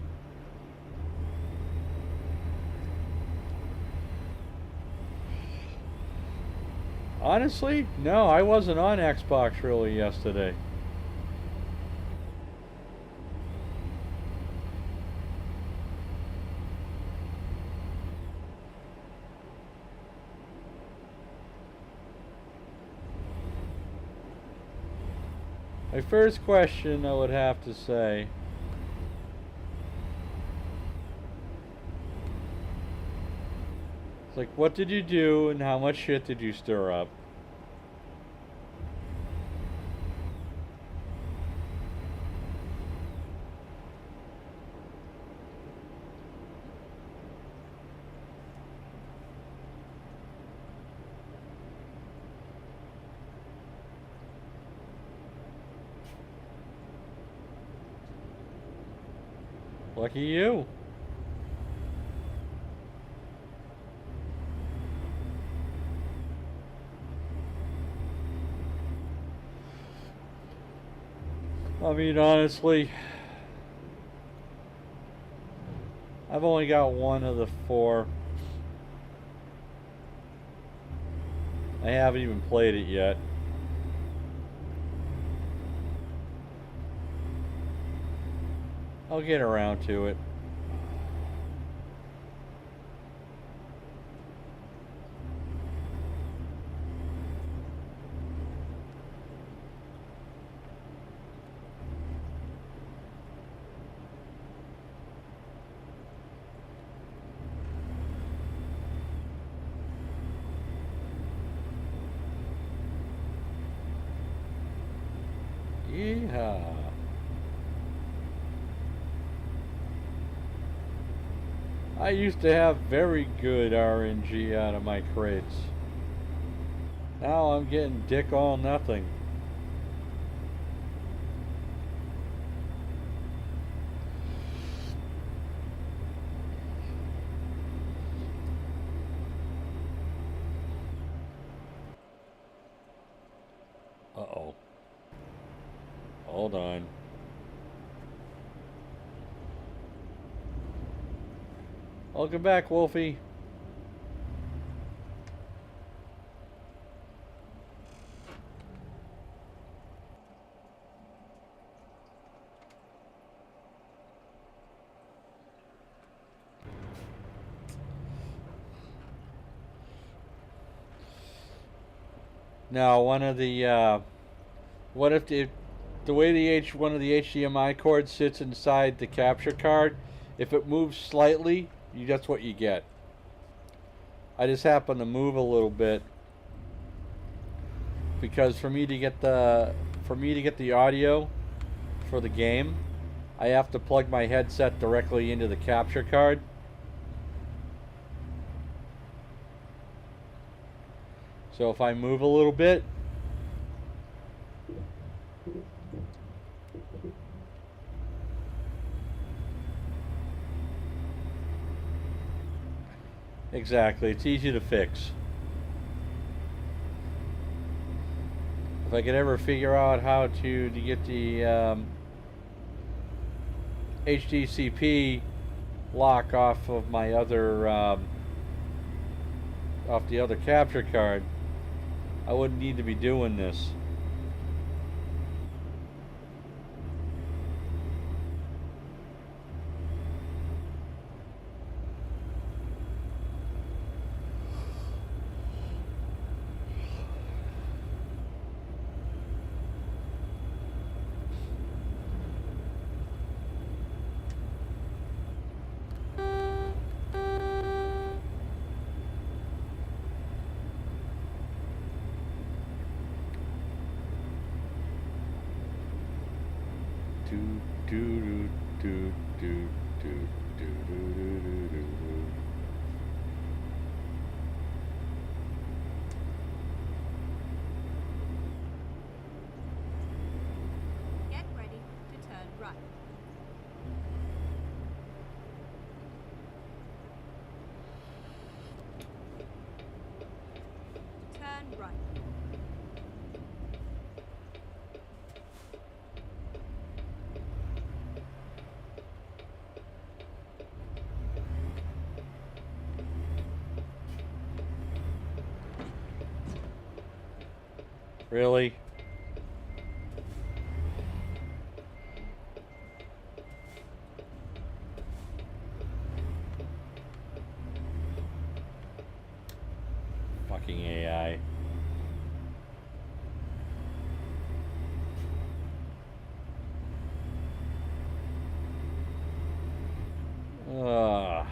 Honestly, no, I wasn't on Xbox really yesterday. My first question, I would have to say, it's like, what did you do and how much shit did you stir up? Lucky you. I mean, honestly, I've only got one of the 4. I haven't even played it yet. I'll get around to it. Yeehaw. I used to have very good RNG out of my crates. Now I'm getting dick all nothing. Uh-oh. Hold on. Welcome back, Wolfie. Now, one of the what if the way one of the HDMI cords sits inside the capture card, if it moves slightly, that's what you get. I just happen to move a little bit because for me to get the audio for the game, I have to plug my headset directly into the capture card. So if I move a little bit, exactly, it's easy to fix. If I could ever figure out how to get the HDCP lock off of my other off the other capture card, I wouldn't need to be doing this. Get ready to turn right. Turn right. Really? Fucking AI. Ugh.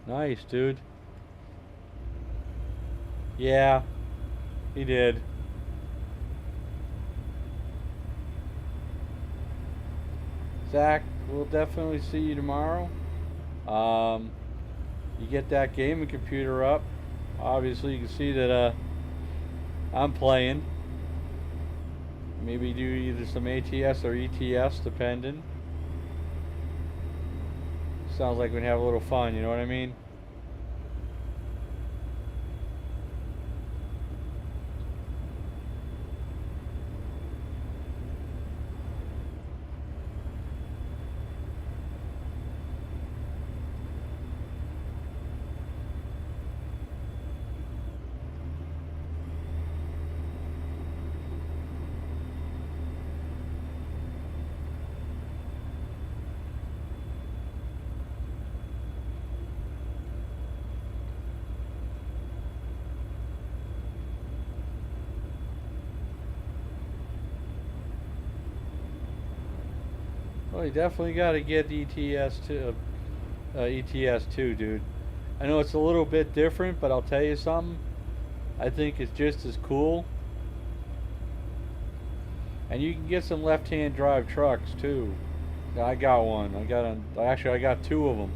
Nice, dude. Yeah, he did. Zach, we'll definitely see you tomorrow. You get that gaming computer up. Obviously, you can see that I'm playing. Maybe do either some ATS or ETS, depending. Sounds like we'd have a little fun, you know what I mean? Well, you definitely got to get ETS to ETS too, dude. I know it's a little bit different, but I'll tell you something. I think it's just as cool. And you can get some left-hand drive trucks too. Yeah, I got one. Actually, I got two of them.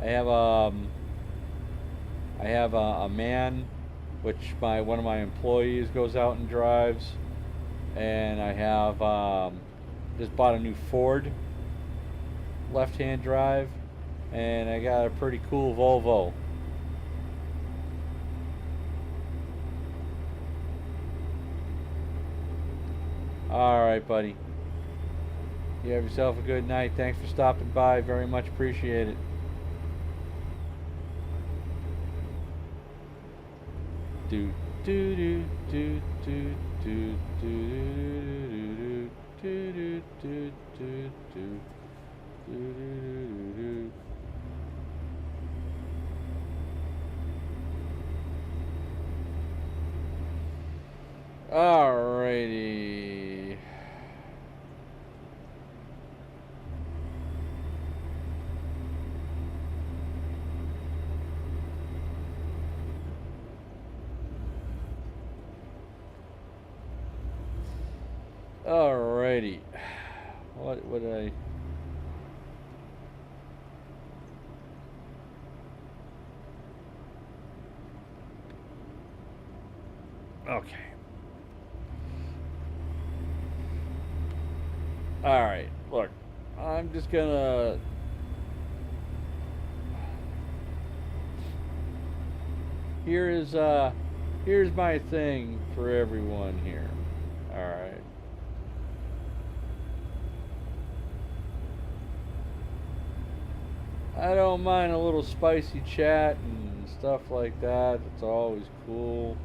I have a man, which one of my employees goes out and drives, and I have just bought a new Ford left-hand drive, and I got a pretty cool Volvo. All right, buddy. You have yourself a good night. Thanks for stopping by. Very much appreciate it. Do do do do do do do do do do do do. Alrighty. Alrighty. What would I... Okay. Alright, look. I'm just gonna... Here's my thing for everyone here. Alright. I don't mind a little spicy chat and stuff like that. It's always cool.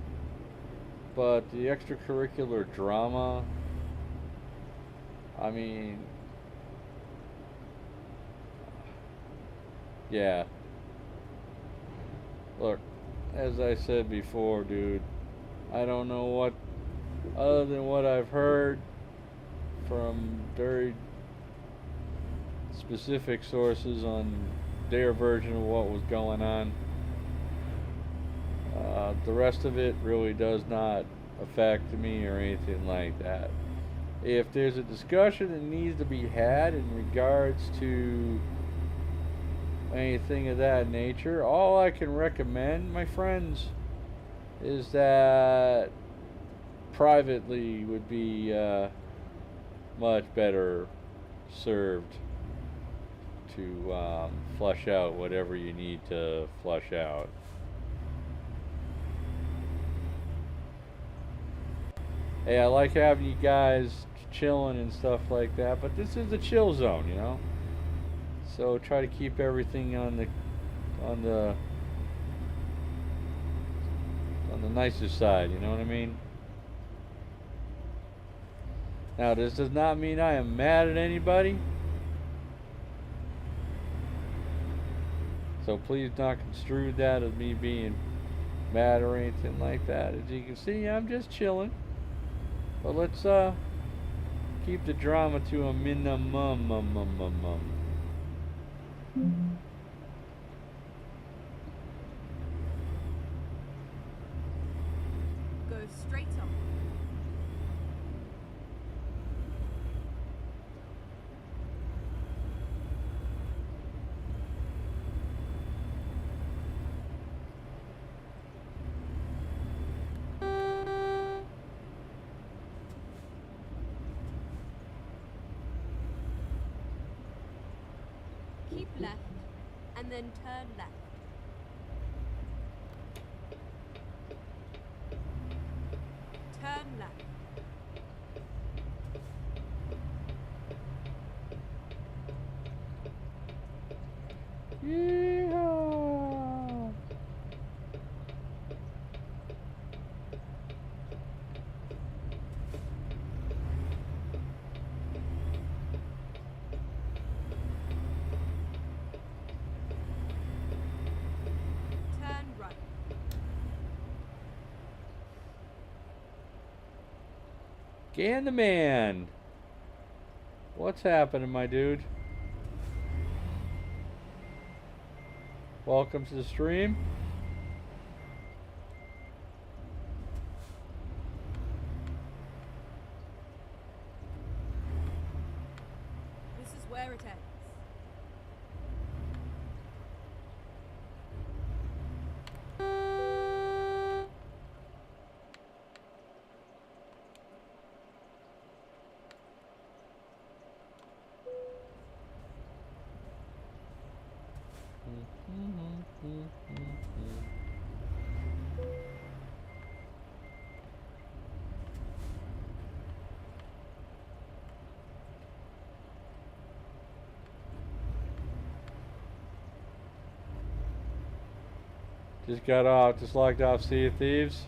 But the extracurricular drama, I mean, yeah. Look, as I said before, dude, I don't know what, other than what I've heard from very specific sources on their version of what was going on. The rest of it really does not affect me or anything like that. If there's a discussion that needs to be had in regards to anything of that nature, all I can recommend, my friends, is that privately would be much better served to flush out whatever you need to flush out. Hey, I like having you guys chilling and stuff like that, but this is a chill zone, you know. So try to keep everything on the nicer side, you know what I mean? Now, this does not mean I am mad at anybody. So please don't construe that as me being mad or anything like that. As you can see, I'm just chilling. But let's keep the drama to a minimum. Go straight on. Keep left, and then turn left. Turn left. Yeehaw! Turn right. Gan the man. What's happening, my dude? Welcome to the stream. This is where it ends. Just got off, just logged off Sea of Thieves.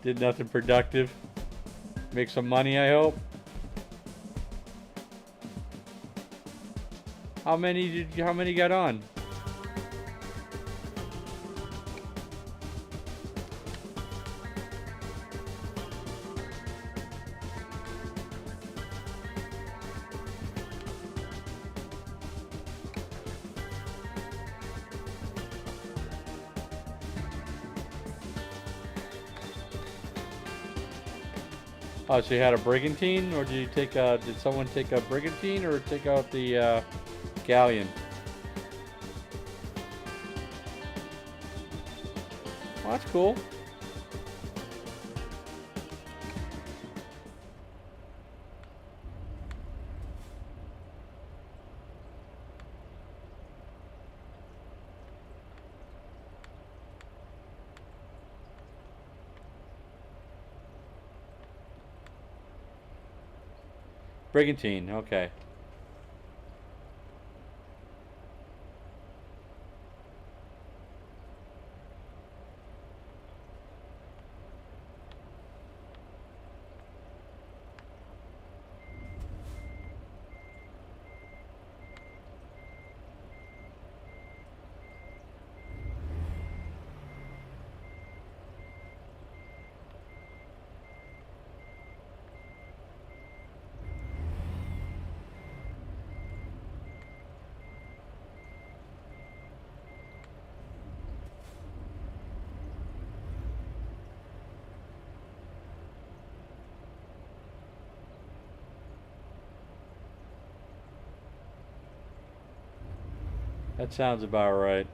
Did nothing productive. Make some money, I hope. How many got on? Oh, so you had a brigantine, or did you take did someone take a brigantine or take out the galleon? Well, that's cool. Brigantine, okay. That sounds about right.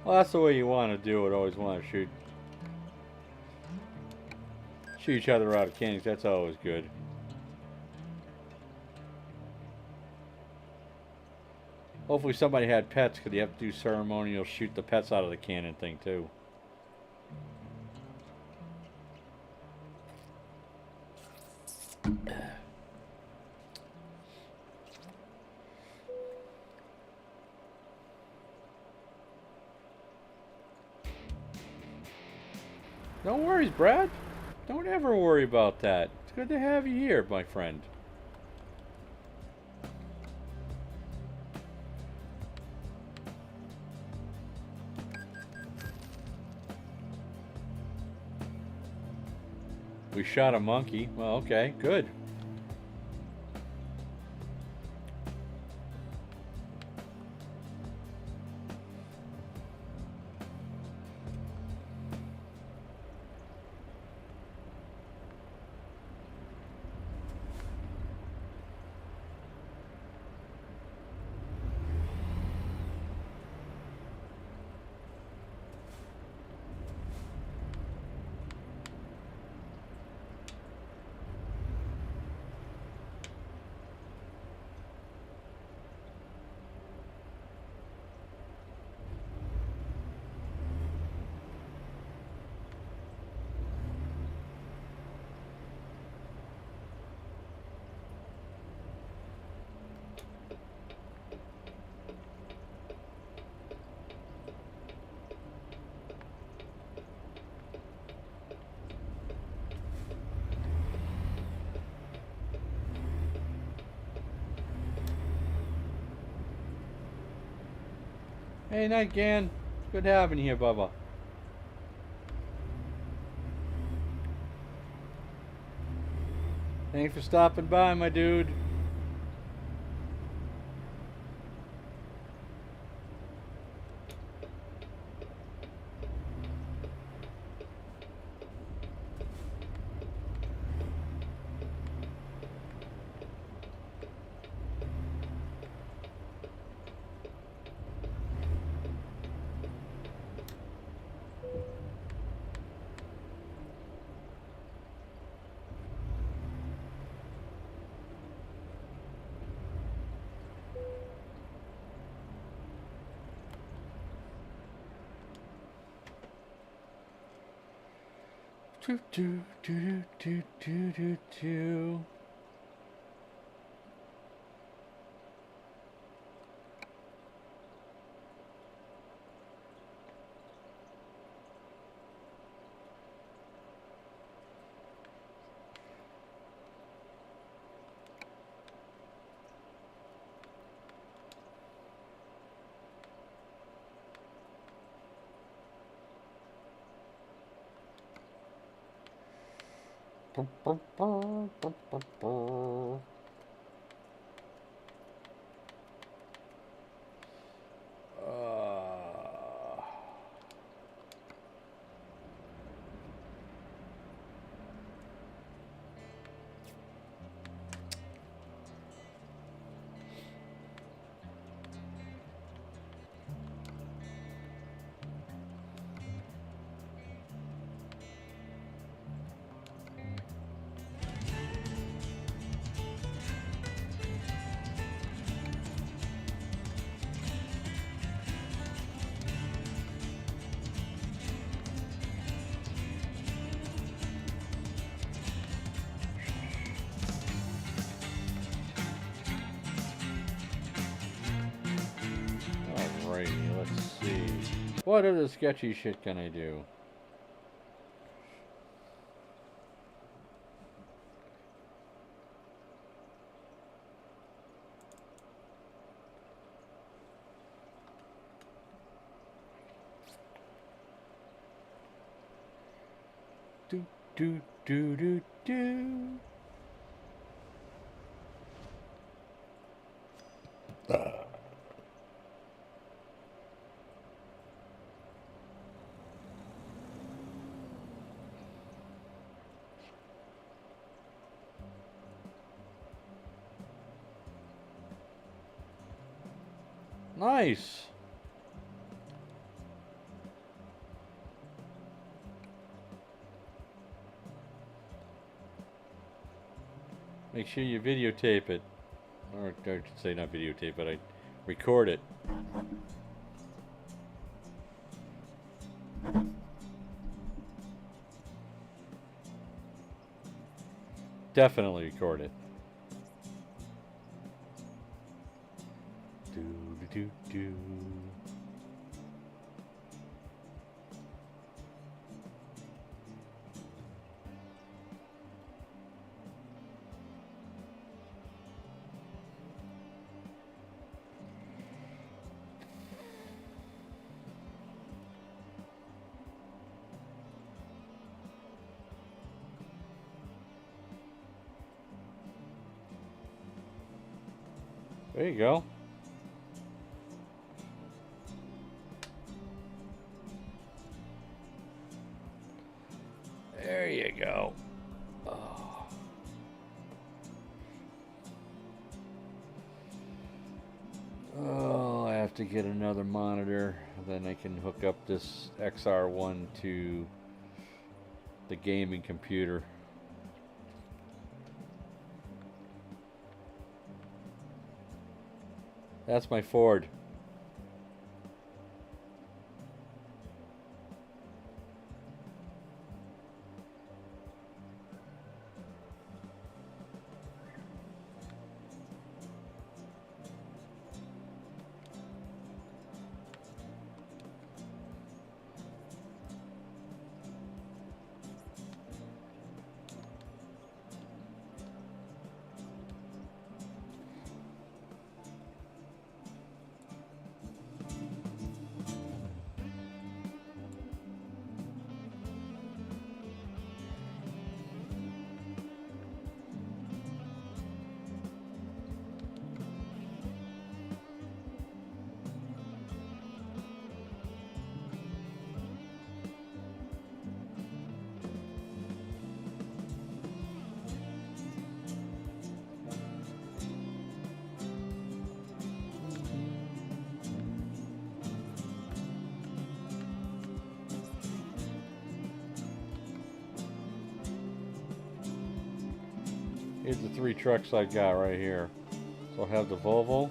Well, that's the way you want to do it. Always want to shoot each other out of cannons. That's always good. Hopefully somebody had pets, because you have to do ceremonial shoot the pets out of the cannon thing too. No worries, Brad. Don't ever worry about that. It's good to have you here, my friend. We shot a monkey. Well, okay, good. Hey, Night Gan. Good having you here, Bubba. Thanks for stopping by, my dude. Do do do do do do do. Alrighty, let's see. What other sketchy shit can I do? Do do do do do. Nice. Make sure you videotape it. Or I should say not videotape, but I record it. Definitely record it. Do do do do. There you go. There you go. Oh. Oh, I have to get another monitor. Then I can hook up this XR1 to the gaming computer. That's my Ford. Here's the 3 trucks I got right here. So I'll have the Volvo.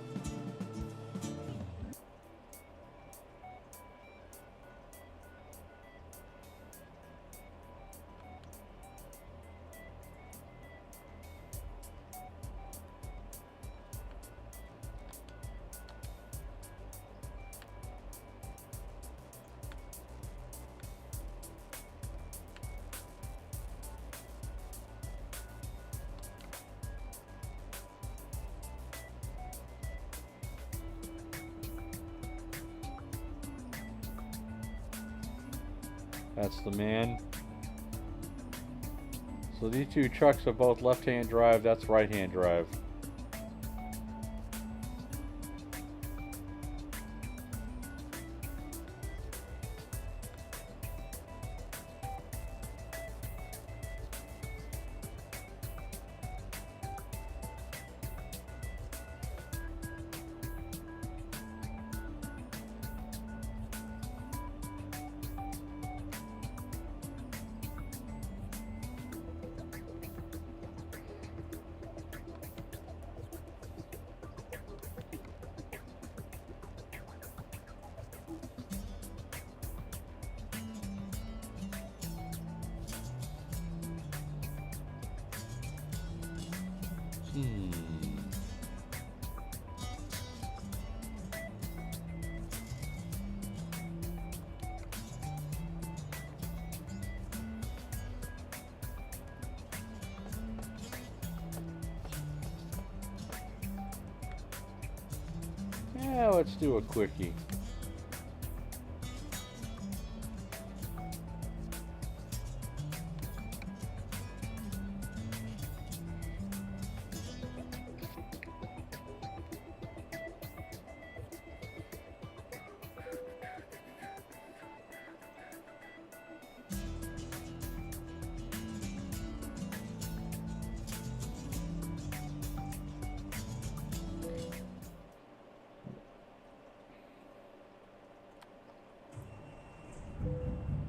That's the man. So these 2 trucks are both left-hand drive. That's right-hand drive. Yeah, let's do a quickie.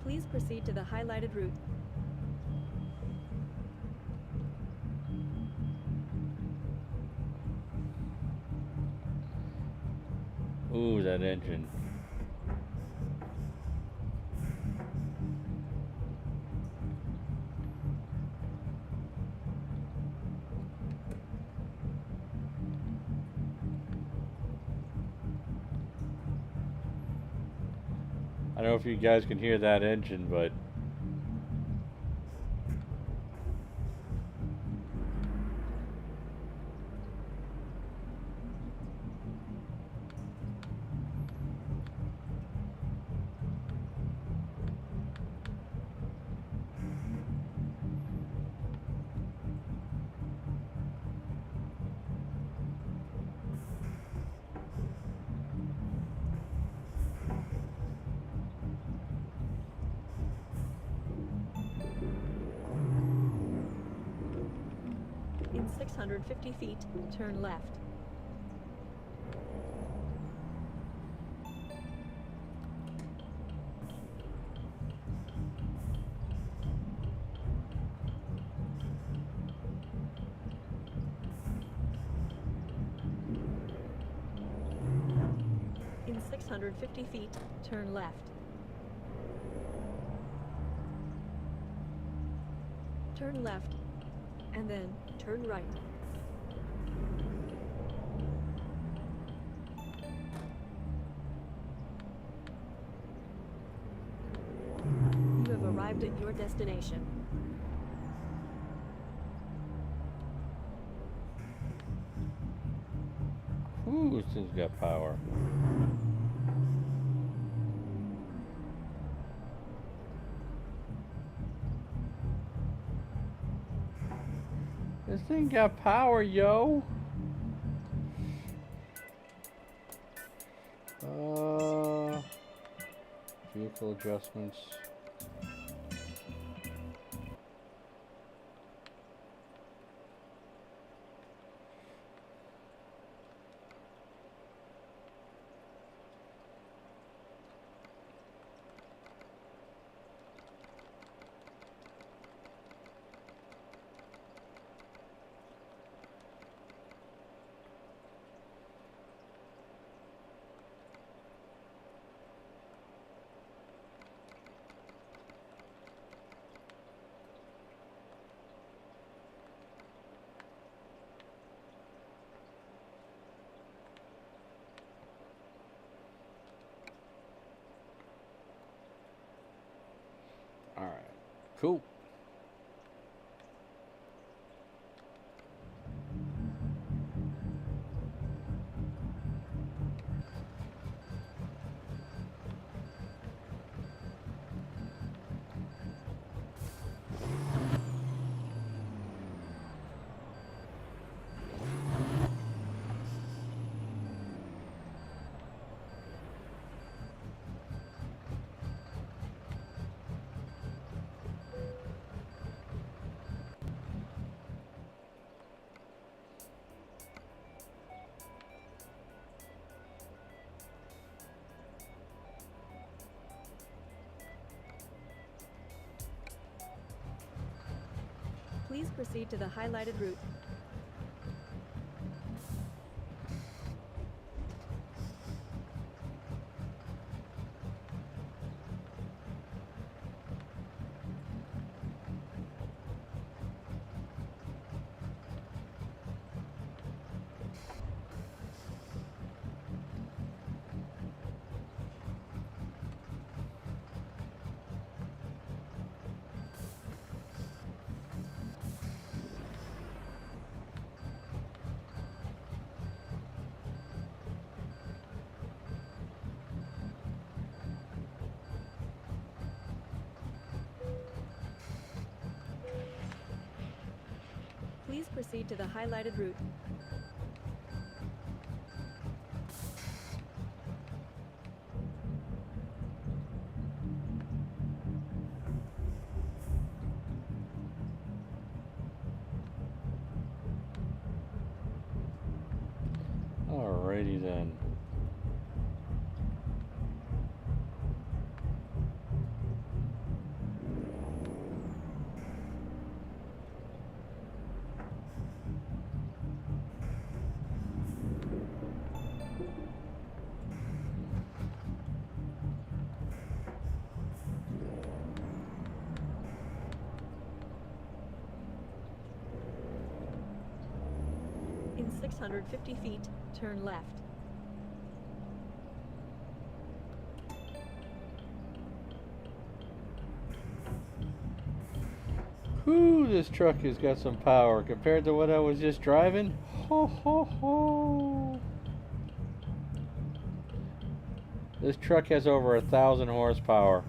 Please proceed to the highlighted route. Ooh, that engine. I don't know if you guys can hear that engine, but 650 feet, turn left. In 650 feet, turn left. Turn left, and then turn right. You have arrived at your destination. Ooh, this thing's got power. This thing got power, yo. Vehicle adjustments. All right, cool. Please proceed to the highlighted route. Please proceed to the highlighted route. Alrighty then. In 650 feet, turn left. Whew, this truck has got some power compared to what I was just driving. Ho ho ho! This truck has over 1,000 horsepower.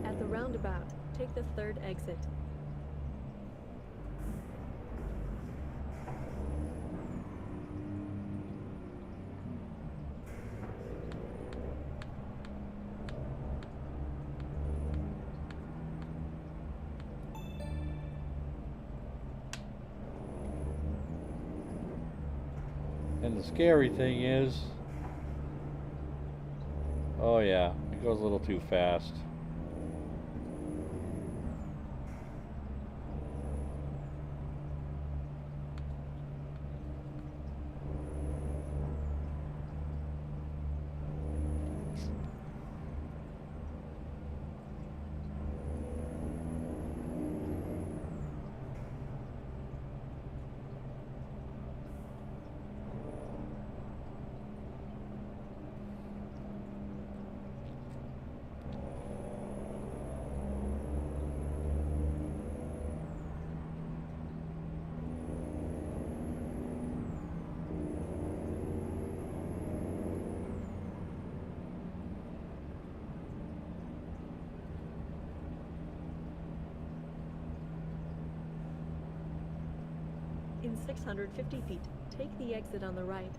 At the roundabout, take the third exit. And the scary thing is, oh yeah, it goes a little too fast. In 650 feet, take the exit on the right.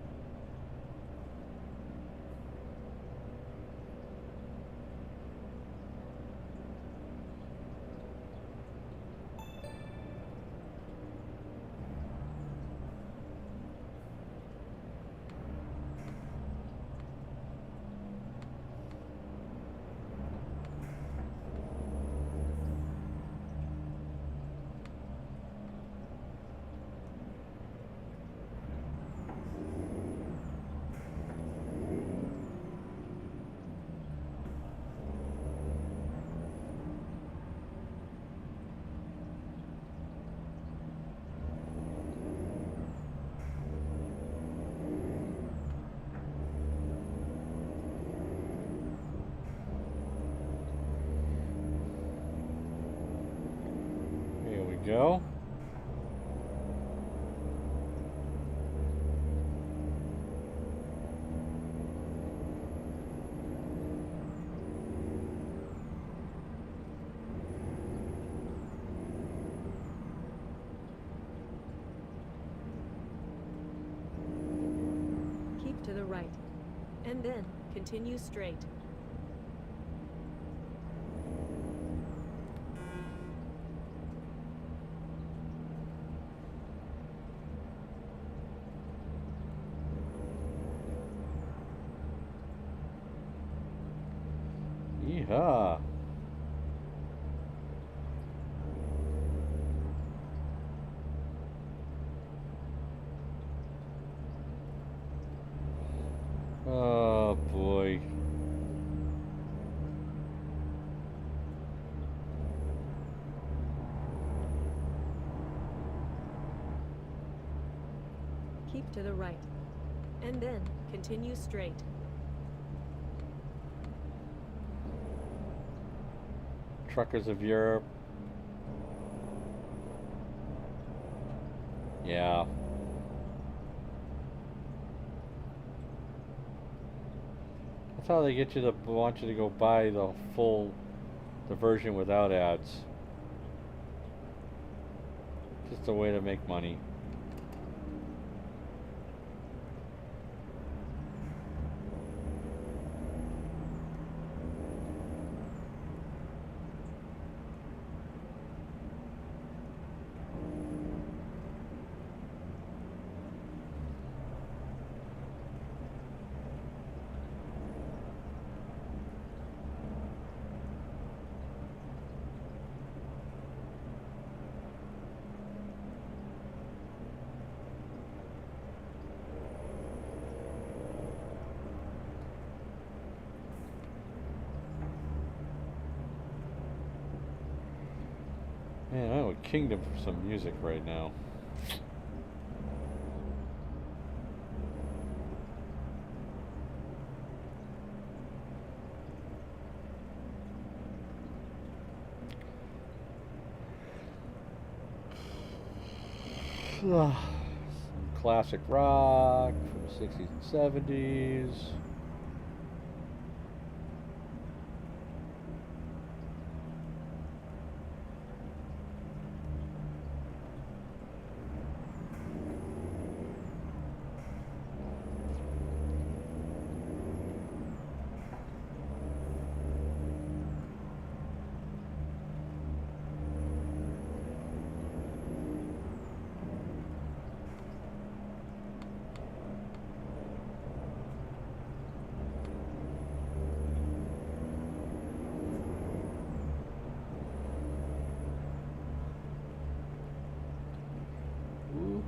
Here we go. Keep to the right. And then, continue straight. Yeehaw. Oh boy. Keep to the right. And then, continue straight. Truckers of Europe. Yeah. That's how they get you to want you to go buy the version without ads. Just a way to make money. Man, I would kingdom for some music right now. Some classic rock from the 60s and 70s.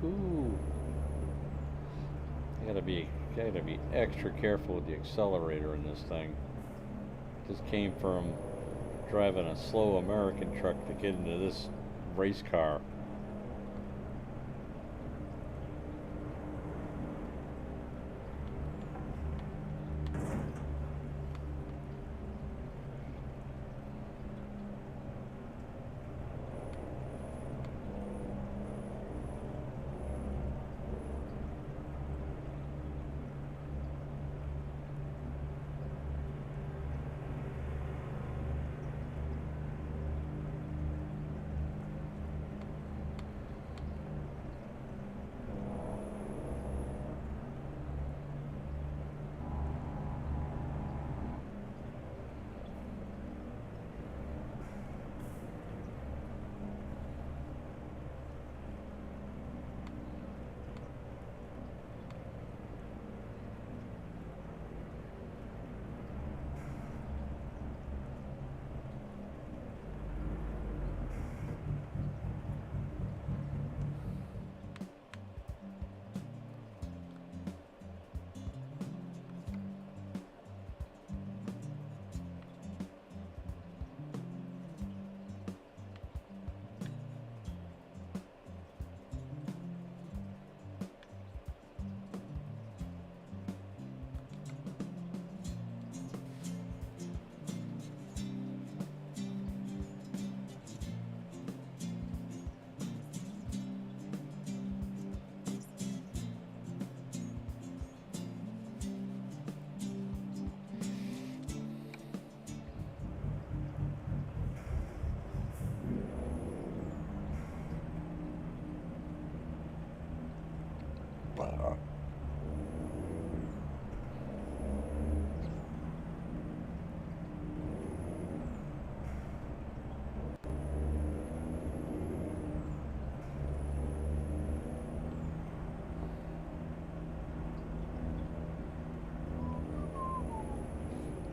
Woohoo! Gotta be extra careful with the accelerator in this thing. Just came from driving a slow American truck to get into this race car.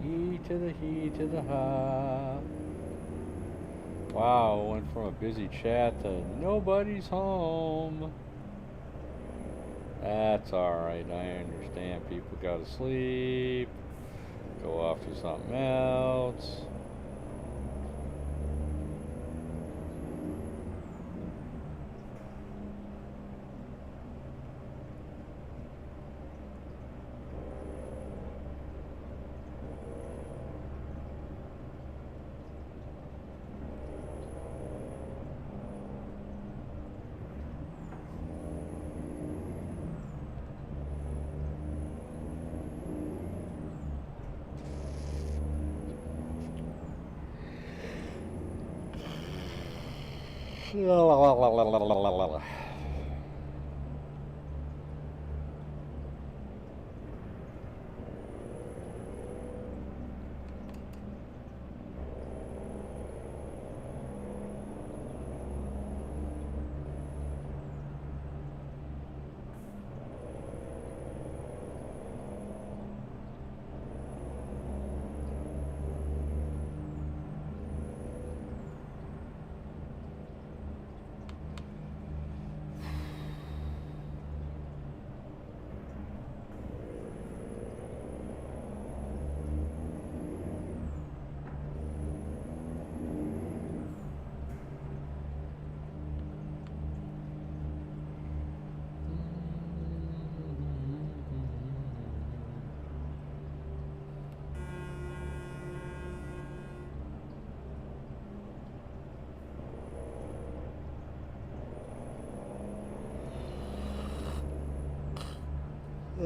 E to the he to the ha. Wow, went from a busy chat to nobody's home. That's alright, I understand. People gotta sleep, go off to something else.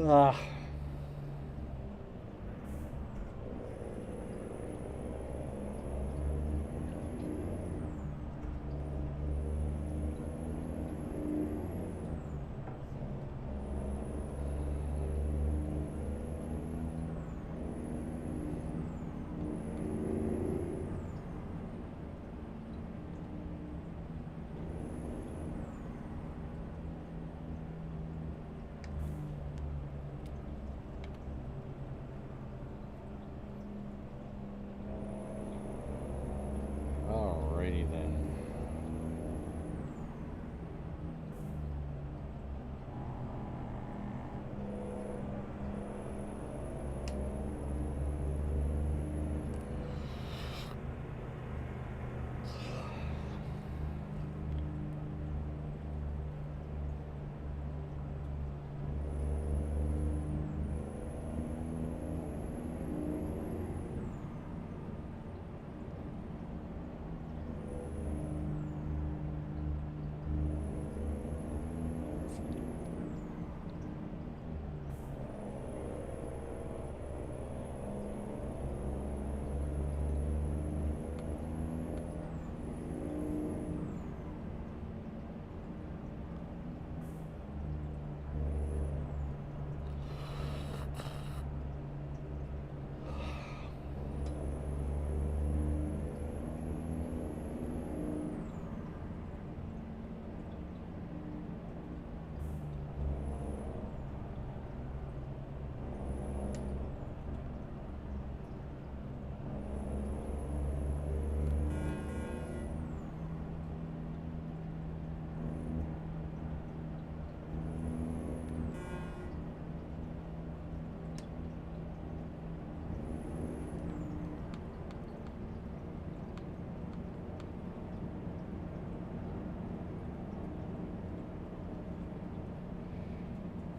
Ah.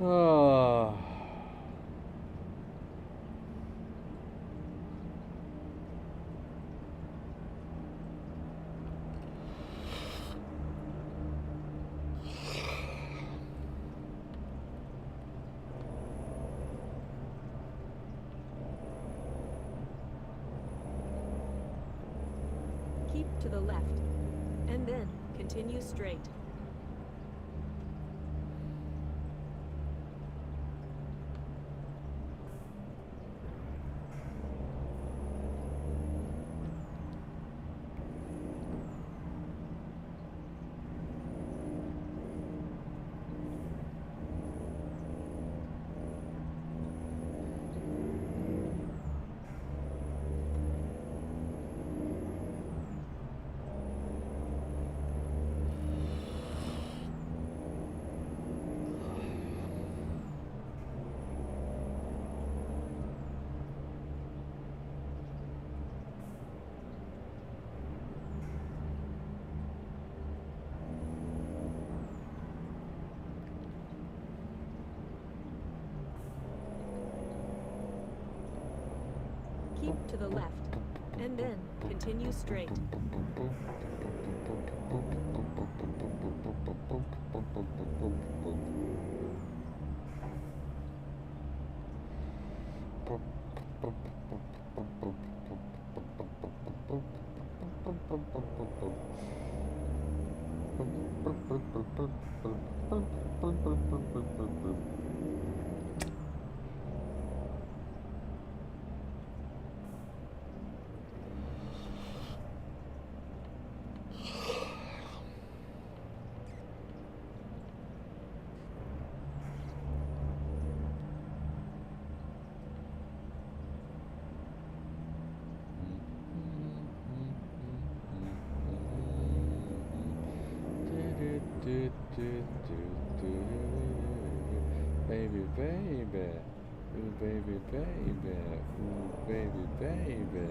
Oh. Keep to the left, and then continue straight. Keep to the left, and then continue straight. Baby, baby, ooh, baby, baby, ooh, baby, baby.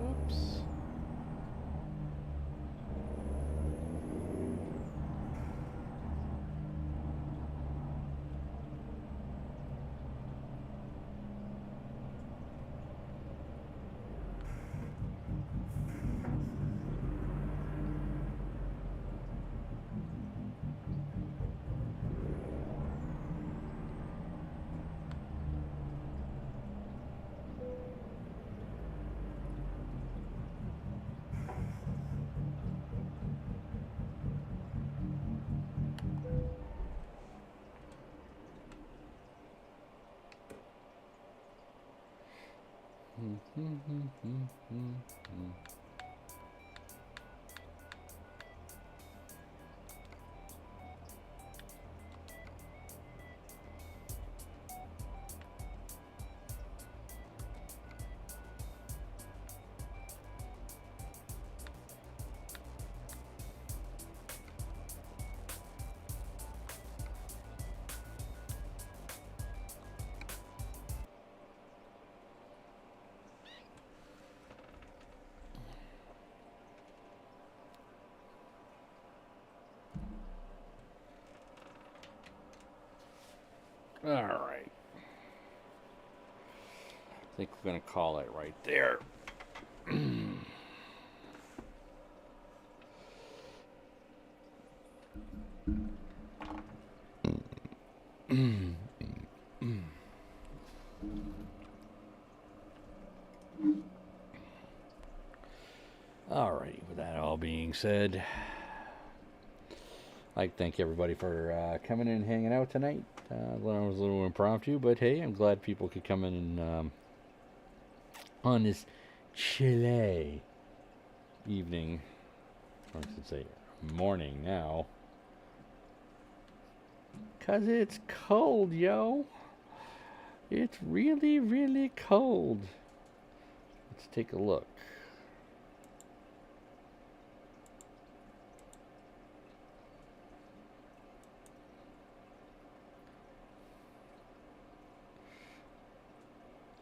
Oops. All right. I think we're going to call it right there. Alrighty, with that all being said, I'd like to thank everybody for coming in and hanging out tonight. It was a little impromptu, but hey, I'm glad people could come in and on this chilly evening, or I should say morning now, 'cause it's cold, yo. It's really, really cold. Let's take a look.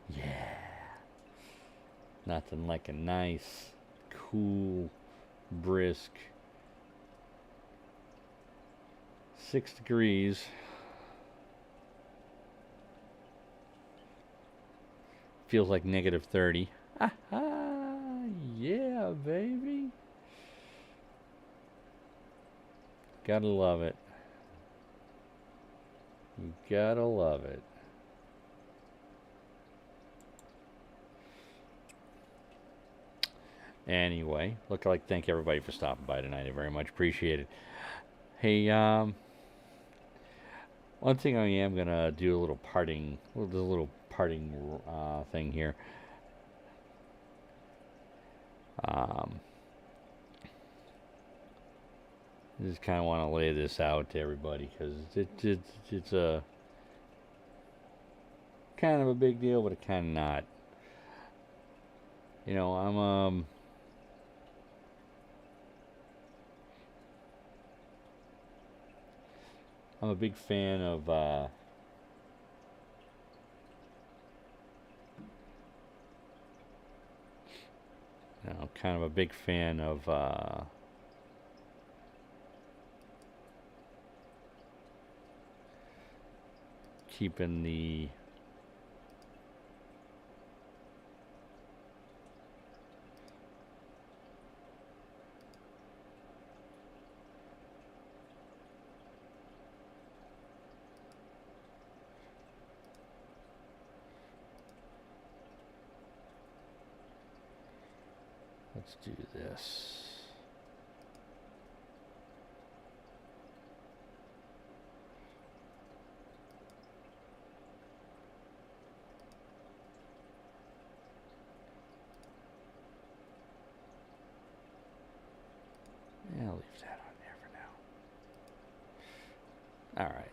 Yeah. Nothing like a nice, cool, brisk 6 degrees. Feels like negative 30. Yeah, baby. Gotta love it. You gotta love it. Anyway, look, I'd like to thank everybody for stopping by tonight. I very much appreciate it. Hey, one thing I am gonna do a little parting thing here. I just kind of want to lay this out to everybody because it's a kind of a big deal, but it kind of not. You know, I'm a big fan of kind of a big fan of keeping the let's do this. Yeah, I'll leave that on there for now. All right.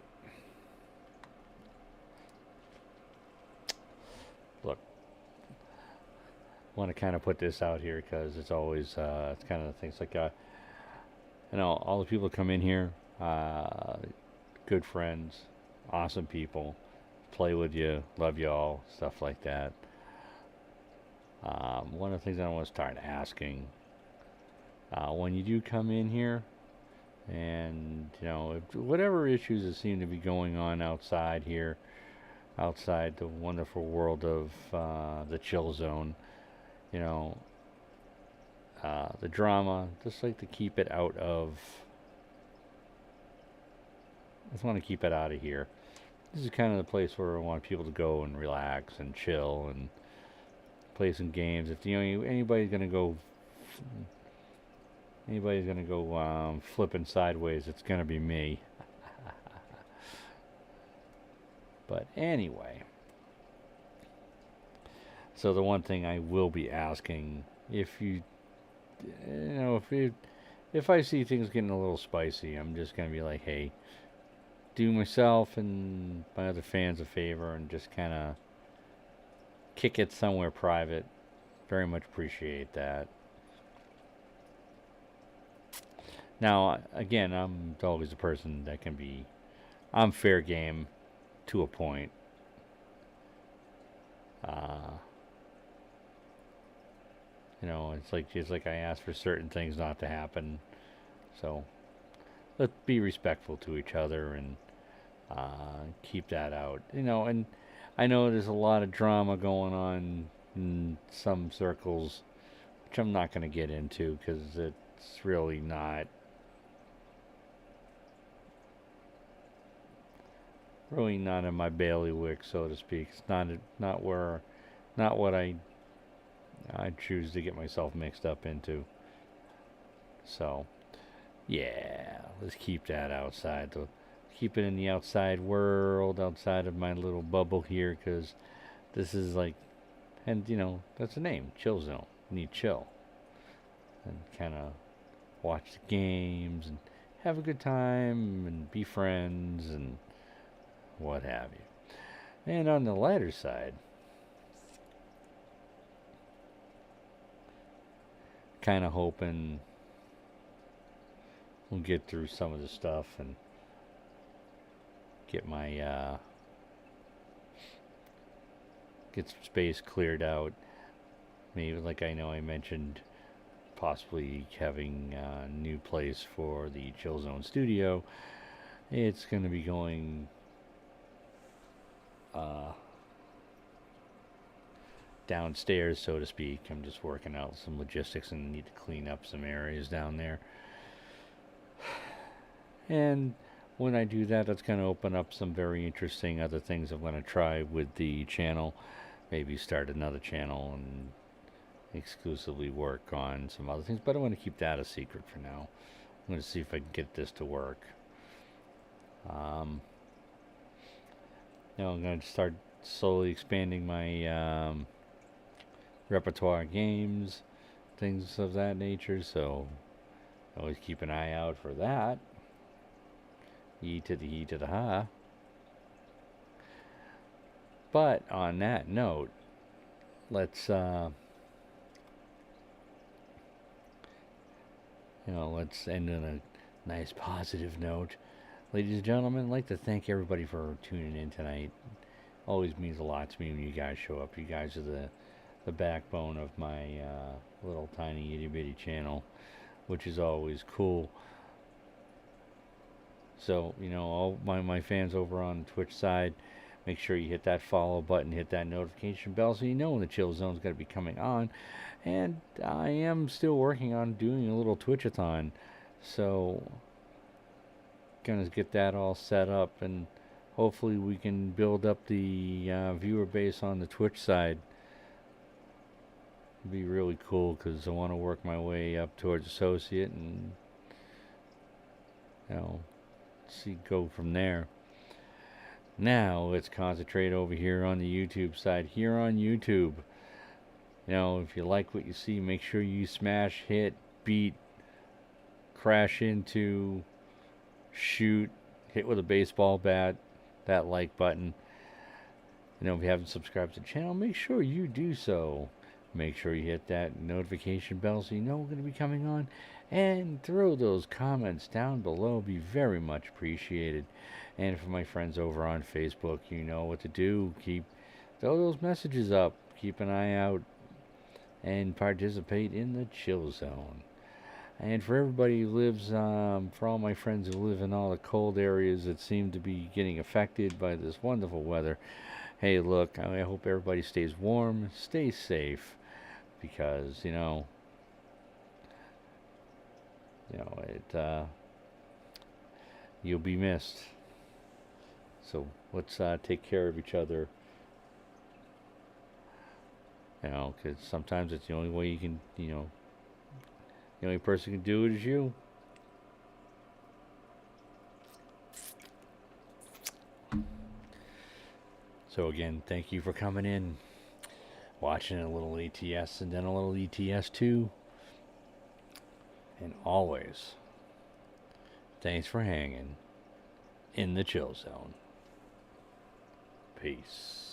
Look, want to kind of put this out here because it's always it's kind of the things like all the people that come in here, good friends, awesome people, play with you, love you all, stuff like that. One of the things I want to start asking when you do come in here, and if whatever issues that seem to be going on outside here, outside the wonderful world of the chill zone, the drama, just like to keep it out of. I just want to keep it out of here. This is kind of the place where I want people to go and relax and chill and play some games. If anybody's gonna go flipping sideways, it's gonna be me. But anyway, so the one thing I will be asking, if I see things getting a little spicy, I'm just gonna be like, hey, do myself and my other fans a favor and just kind of kick it somewhere private. Very much appreciate that. Now, again, I'm always a person that I'm fair game to a point. It's like I ask for certain things not to happen. So let's be respectful to each other and keep that out. And I know there's a lot of drama going on in some circles, which I'm not going to get into because it's really not in my bailiwick, so to speak. It's not where not what I choose to get myself mixed up into. So, yeah, let's keep that outside. Keep it in the outside world, outside of my little bubble here, because this is like, and that's the name, chill zone. You need chill and kind of watch the games and have a good time and be friends and what have you. And on the lighter side, kind of hoping we'll get through some of the stuff and get my get some space cleared out. Maybe, like I know I mentioned, possibly having a new place for the Chill Zone studio. It's going to be going downstairs, so to speak. I'm just working out some logistics and need to clean up some areas down there. And when I do that, that's going to open up some very interesting other things I'm going to try with the channel. Maybe start another channel and exclusively work on some other things, but I want to keep that a secret for now. I'm going to see if I can get this to work. I'm going to start slowly expanding my repertoire games, things of that nature, so always keep an eye out for that. E to the E to the ha. But on that note, let's let's end on a nice positive note. Ladies and gentlemen, I'd like to thank everybody for tuning in tonight. Always means a lot to me when you guys show up. You guys are the backbone of my little tiny itty bitty channel, which is always cool. So, all my fans over on the Twitch side, make sure you hit that follow button, hit that notification bell so you know when the Chill Zone's going to be coming on. And I am still working on doing a little Twitch-a-thon, so gonna get that all set up, and hopefully we can build up the viewer base on the Twitch side. It'd be really cool because I want to work my way up towards associate and go from there. Now let's concentrate over here on the YouTube side. Here on YouTube, if you like what you see, make sure you smash, hit, beat, crash into, shoot, hit with a baseball bat, that like button. If you haven't subscribed to the channel, make sure you do so. Make sure you hit that notification bell so you know we're going to be coming on. And throw those comments down below. Be very much appreciated. And for my friends over on Facebook, you know what to do. Throw those messages up. Keep an eye out. And participate in the Chill Zone. And for everybody who lives, for all my friends who live in all the cold areas that seem to be getting affected by this wonderful weather, hey, look, I hope everybody stays warm, stays safe, because, you'll be missed. So let's take care of each other. Because sometimes it's the only way you can, the only person who can do it is you. So again, thank you for coming in, watching a little ATS and then a little ETS too. And always, thanks for hanging in the Chill Zone. Peace.